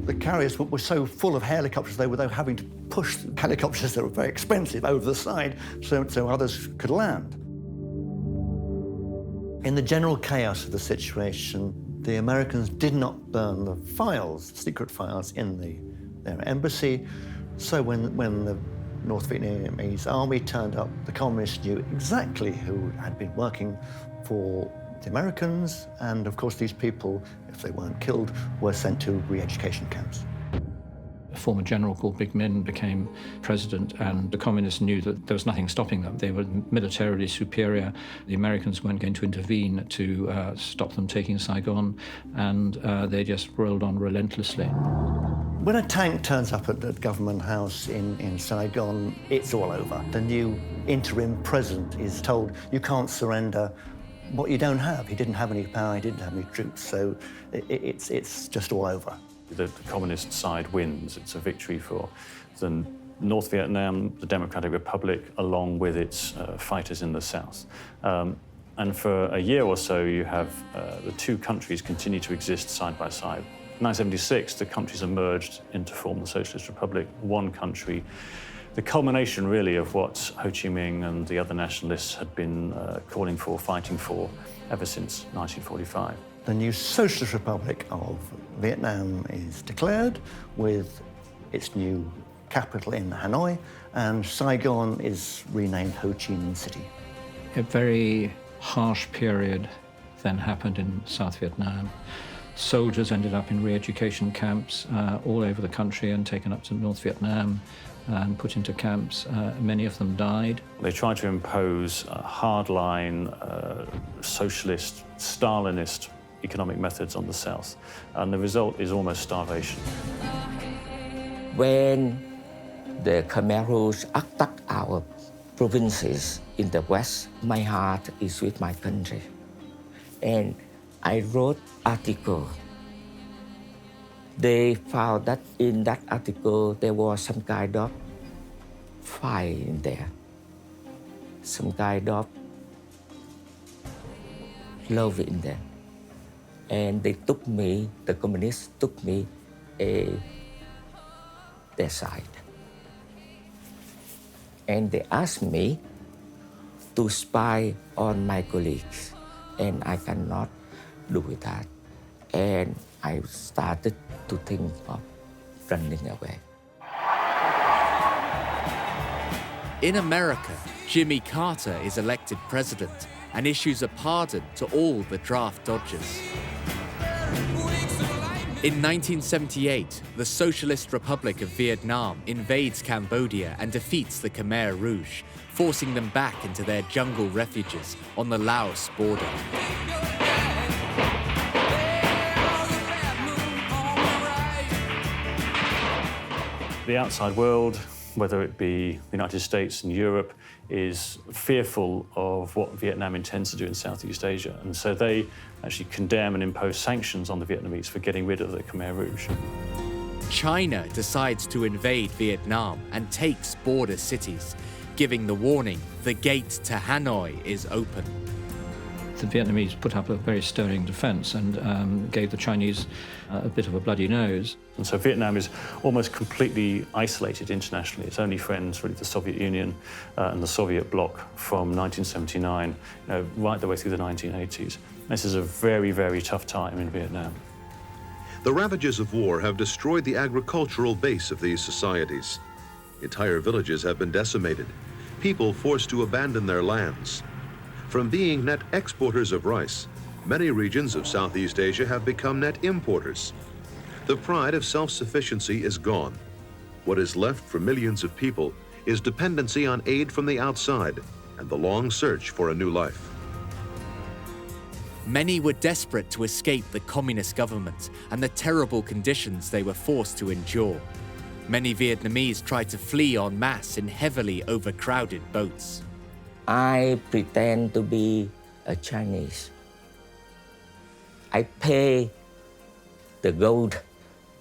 The carriers were so full of helicopters, they were having to push helicopters that were very expensive over the side so others could land. In the general chaos of the situation, the Americans did not burn the files, secret files, in their embassy. So when the North Vietnamese army turned up, the communists knew exactly who had been working for the Americans, and of course these people, if they weren't killed, were sent to re-education camps. A former general called Big Min became president, and the communists knew that there was nothing stopping them. They were militarily superior. The Americans weren't going to intervene to stop them taking Saigon, and they just rolled on relentlessly. When a tank turns up at the government house in Saigon, it's all over. The new interim president is told, you can't surrender what you don't have. He didn't have any power, he didn't have any troops, so it's just all over. The communist side wins. It's a victory for the North Vietnam, the Democratic Republic, along with its fighters in the south. And for a year or so, you have the two countries continue to exist side by side. In 1976, the countries emerged into form the Socialist Republic, one country. The culmination, really, of what Ho Chi Minh and the other nationalists had been calling for, fighting for, ever since 1945. The new Socialist Republic of Vietnam is declared with its new capital in Hanoi, and Saigon is renamed Ho Chi Minh City. A very harsh period then happened in South Vietnam. Soldiers ended up in re-education camps all over the country and taken up to North Vietnam and put into camps. Many of them died. They tried to impose hardline, socialist, Stalinist economic methods on the South, and the result is almost starvation. When the Khmer Rouge attacked our provinces in the West, my heart is with my country. And I wrote article. They found that in that article there was some kind of fire in there, some kind of love in there. And they took me, the communists took me their side. And they asked me to spy on my colleagues, and I cannot do that. And I started to think of running away. In America, Jimmy Carter is elected president and issues a pardon to all the draft dodgers. In 1978, the Socialist Republic of Vietnam invades Cambodia and defeats the Khmer Rouge, forcing them back into their jungle refuges on the Laos border. The outside world, whether it be the United States and Europe, is fearful of what Vietnam intends to do in Southeast Asia. And so they actually condemn and impose sanctions on the Vietnamese for getting rid of the Khmer Rouge. China decides to invade Vietnam and takes border cities, giving the warning, the gate to Hanoi is open. The Vietnamese put up a very stirring defense and gave the Chinese a bit of a bloody nose. And so Vietnam is almost completely isolated internationally. Its only friends, really, the Soviet Union and the Soviet bloc from 1979, right the way through the 1980s. This is a very, very tough time in Vietnam. The ravages of war have destroyed the agricultural base of these societies. Entire villages have been decimated, people forced to abandon their lands. From being net exporters of rice, many regions of Southeast Asia have become net importers. The pride of self-sufficiency is gone. What is left for millions of people is dependency on aid from the outside and the long search for a new life. Many were desperate to escape the communist government and the terrible conditions they were forced to endure. Many Vietnamese tried to flee en masse in heavily overcrowded boats. I pretend to be a Chinese. I pay the gold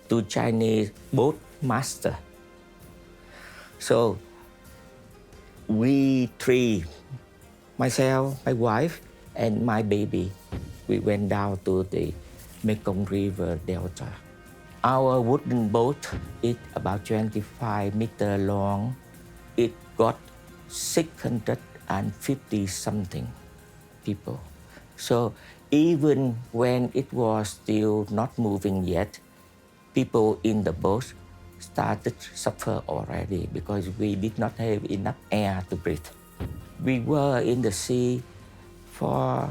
to Chinese boat master. So we three, myself, my wife, and my baby, we went down to the Mekong River Delta. Our wooden boat is about 25 meters long. It got 650 something people. So even when it was still not moving yet, people in the boat started to suffer already because we did not have enough air to breathe. We were in the sea for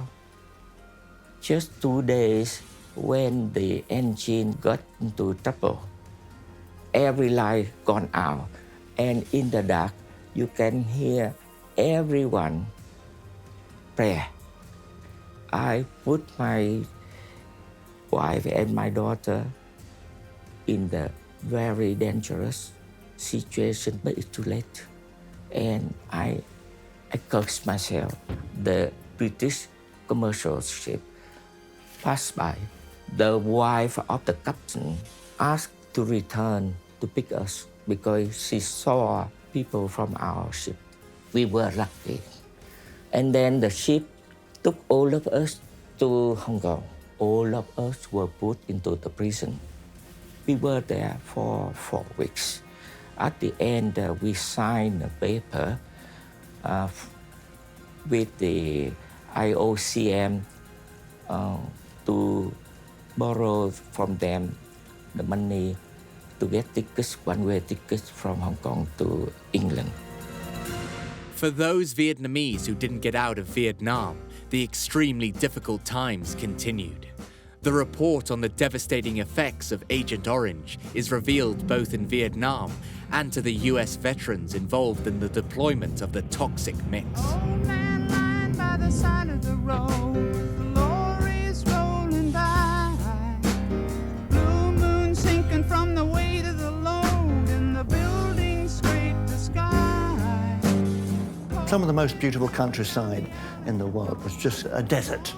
just 2 days when the engine got into trouble. Every light gone out, and in the dark, you can hear everyone pray. I put my wife and my daughter in the very dangerous situation, but it's too late. And I cursed myself. The British commercial ship passed by. The wife of the captain asked to return to pick us because she saw people from our ship. We were lucky. And then the ship took all of us to Hong Kong. All of us were put into the prison. We were there for 4 weeks. At the end, we signed a paper with the IOCM to borrow from them the money to get tickets, one-way tickets from Hong Kong to England. For those Vietnamese who didn't get out of Vietnam, the extremely difficult times continued. The report on the devastating effects of Agent Orange is revealed both in Vietnam and to the US veterans involved in the deployment of the toxic mix. Old man lying by the side of the road, the lorries rolling by, blue moon sinking from the weight of the load, and the buildings scrape the sky. Some of the most beautiful countryside in the world was just a desert.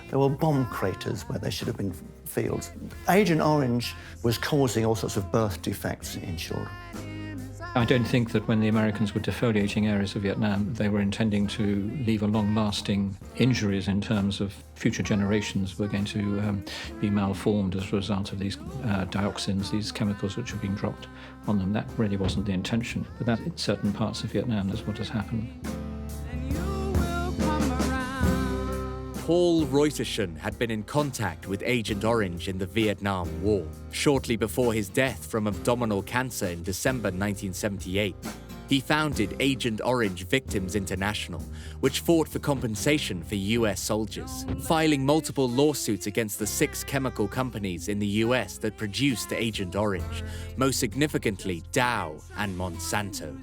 There were bomb craters where there should have been fields. Agent Orange was causing all sorts of birth defects in children. I don't think that when the Americans were defoliating areas of Vietnam, they were intending to leave a long-lasting injuries in terms of future generations were going to be malformed as a result of these dioxins, these chemicals which are being dropped on them. That really wasn't the intention. But that in certain parts of Vietnam, that's what has happened. Paul Reuterschen had been in contact with Agent Orange in the Vietnam War, shortly before his death from abdominal cancer in December 1978. He founded Agent Orange Victims International, which fought for compensation for US soldiers, filing multiple lawsuits against the 6 chemical companies in the US that produced Agent Orange, most significantly Dow and Monsanto.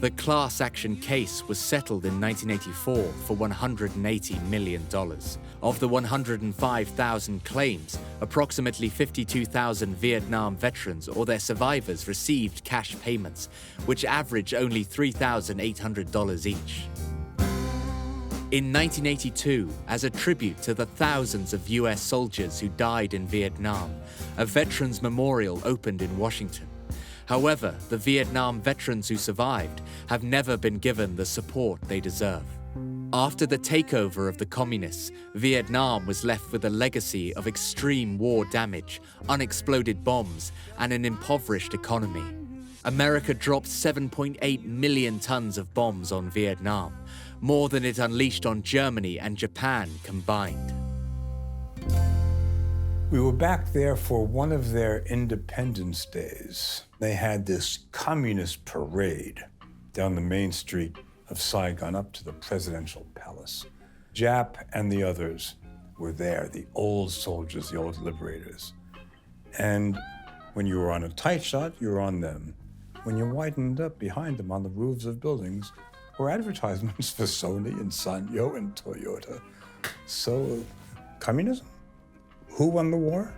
The class action case was settled in 1984 for $180 million. Of the 105,000 claims, approximately 52,000 Vietnam veterans or their survivors received cash payments, which average only $3,800 each. In 1982, as a tribute to the thousands of US soldiers who died in Vietnam, a veterans memorial opened in Washington. However, the Vietnam veterans who survived have never been given the support they deserve. After the takeover of the communists, Vietnam was left with a legacy of extreme war damage, unexploded bombs, and an impoverished economy. America dropped 7.8 million tons of bombs on Vietnam, more than it unleashed on Germany and Japan combined. We were back there for one of their Independence Days. They had this communist parade down the main street of Saigon up to the presidential palace. Jap and the others were there, the old soldiers, the old liberators. And when you were on a tight shot, you were on them. When you widened up behind them on the roofs of buildings were advertisements for Sony and Sanyo and Toyota. So, communism? Who won the war?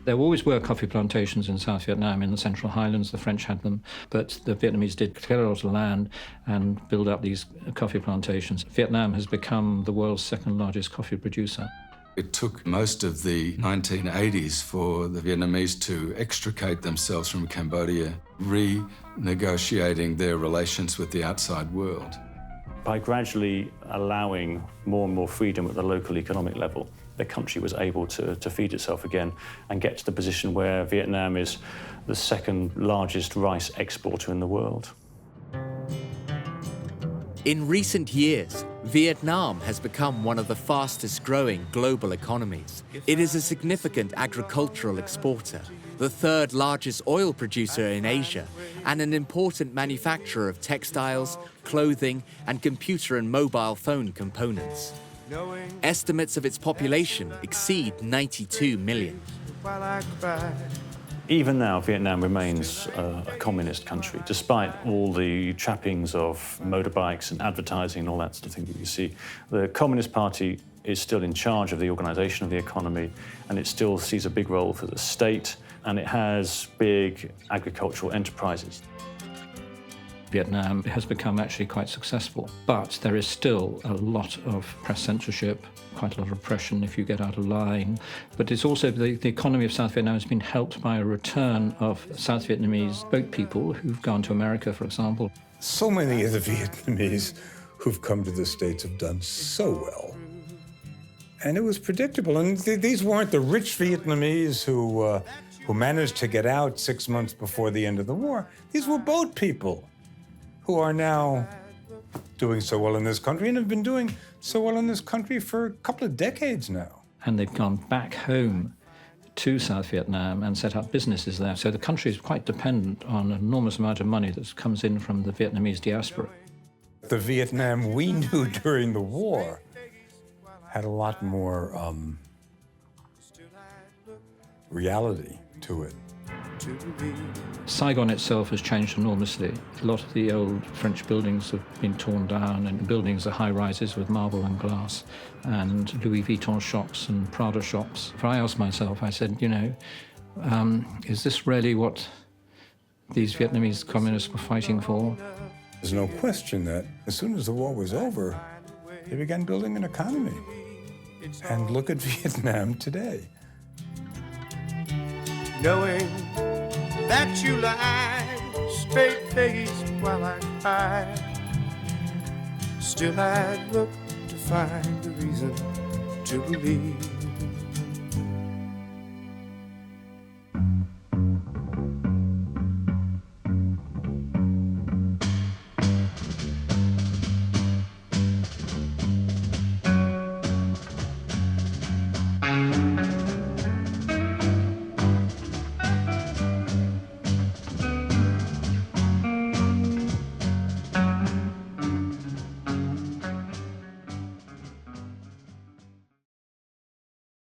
There always were coffee plantations in South Vietnam, in the Central Highlands. The French had them, but the Vietnamese did clear a lot of land and build up these coffee plantations. Vietnam has become the world's second largest coffee producer. It took most of the 1980s for the Vietnamese to extricate themselves from Cambodia, renegotiating their relations with the outside world. By gradually allowing more and more freedom at the local economic level, the country was able to feed itself again and get to the position where Vietnam is the second largest rice exporter in the world. In recent years, Vietnam has become one of the fastest growing global economies. It is a significant agricultural exporter, the third largest oil producer in Asia, and an important manufacturer of textiles, clothing, and computer and mobile phone components. Estimates of its population exceed 92 million. Even now, Vietnam remains a communist country, despite all the trappings of motorbikes and advertising and all that sort of thing that you see. The Communist Party is still in charge of the organisation of the economy, and it still sees a big role for the state, and it has big agricultural enterprises. Vietnam has become actually quite successful, but there is still a lot of press censorship, quite a lot of oppression if you get out of line. But it's also the economy of South Vietnam has been helped by a return of South Vietnamese boat people who've gone to America, for example. So many of the Vietnamese who've come to the States have done so well. And it was predictable. And these weren't the rich Vietnamese who managed to get out 6 months before the end of the war. These were boat people who are now doing so well in this country and have been doing so well in this country for a couple of decades now. And they've gone back home to South Vietnam and set up businesses there. So the country is quite dependent on an enormous amount of money that comes in from the Vietnamese diaspora. The Vietnam we knew during the war had a lot more reality to it. Saigon itself has changed enormously. A lot of the old French buildings have been torn down, and buildings are high-rises with marble and glass, and Louis Vuitton shops and Prada shops. If I asked myself, I said, you know, is this really what these Vietnamese communists were fighting for? There's no question that as soon as the war was over, they began building an economy. And look at Vietnam today. Knowing that you lied, straight-faced while I cried, still I'd look to find a reason to believe.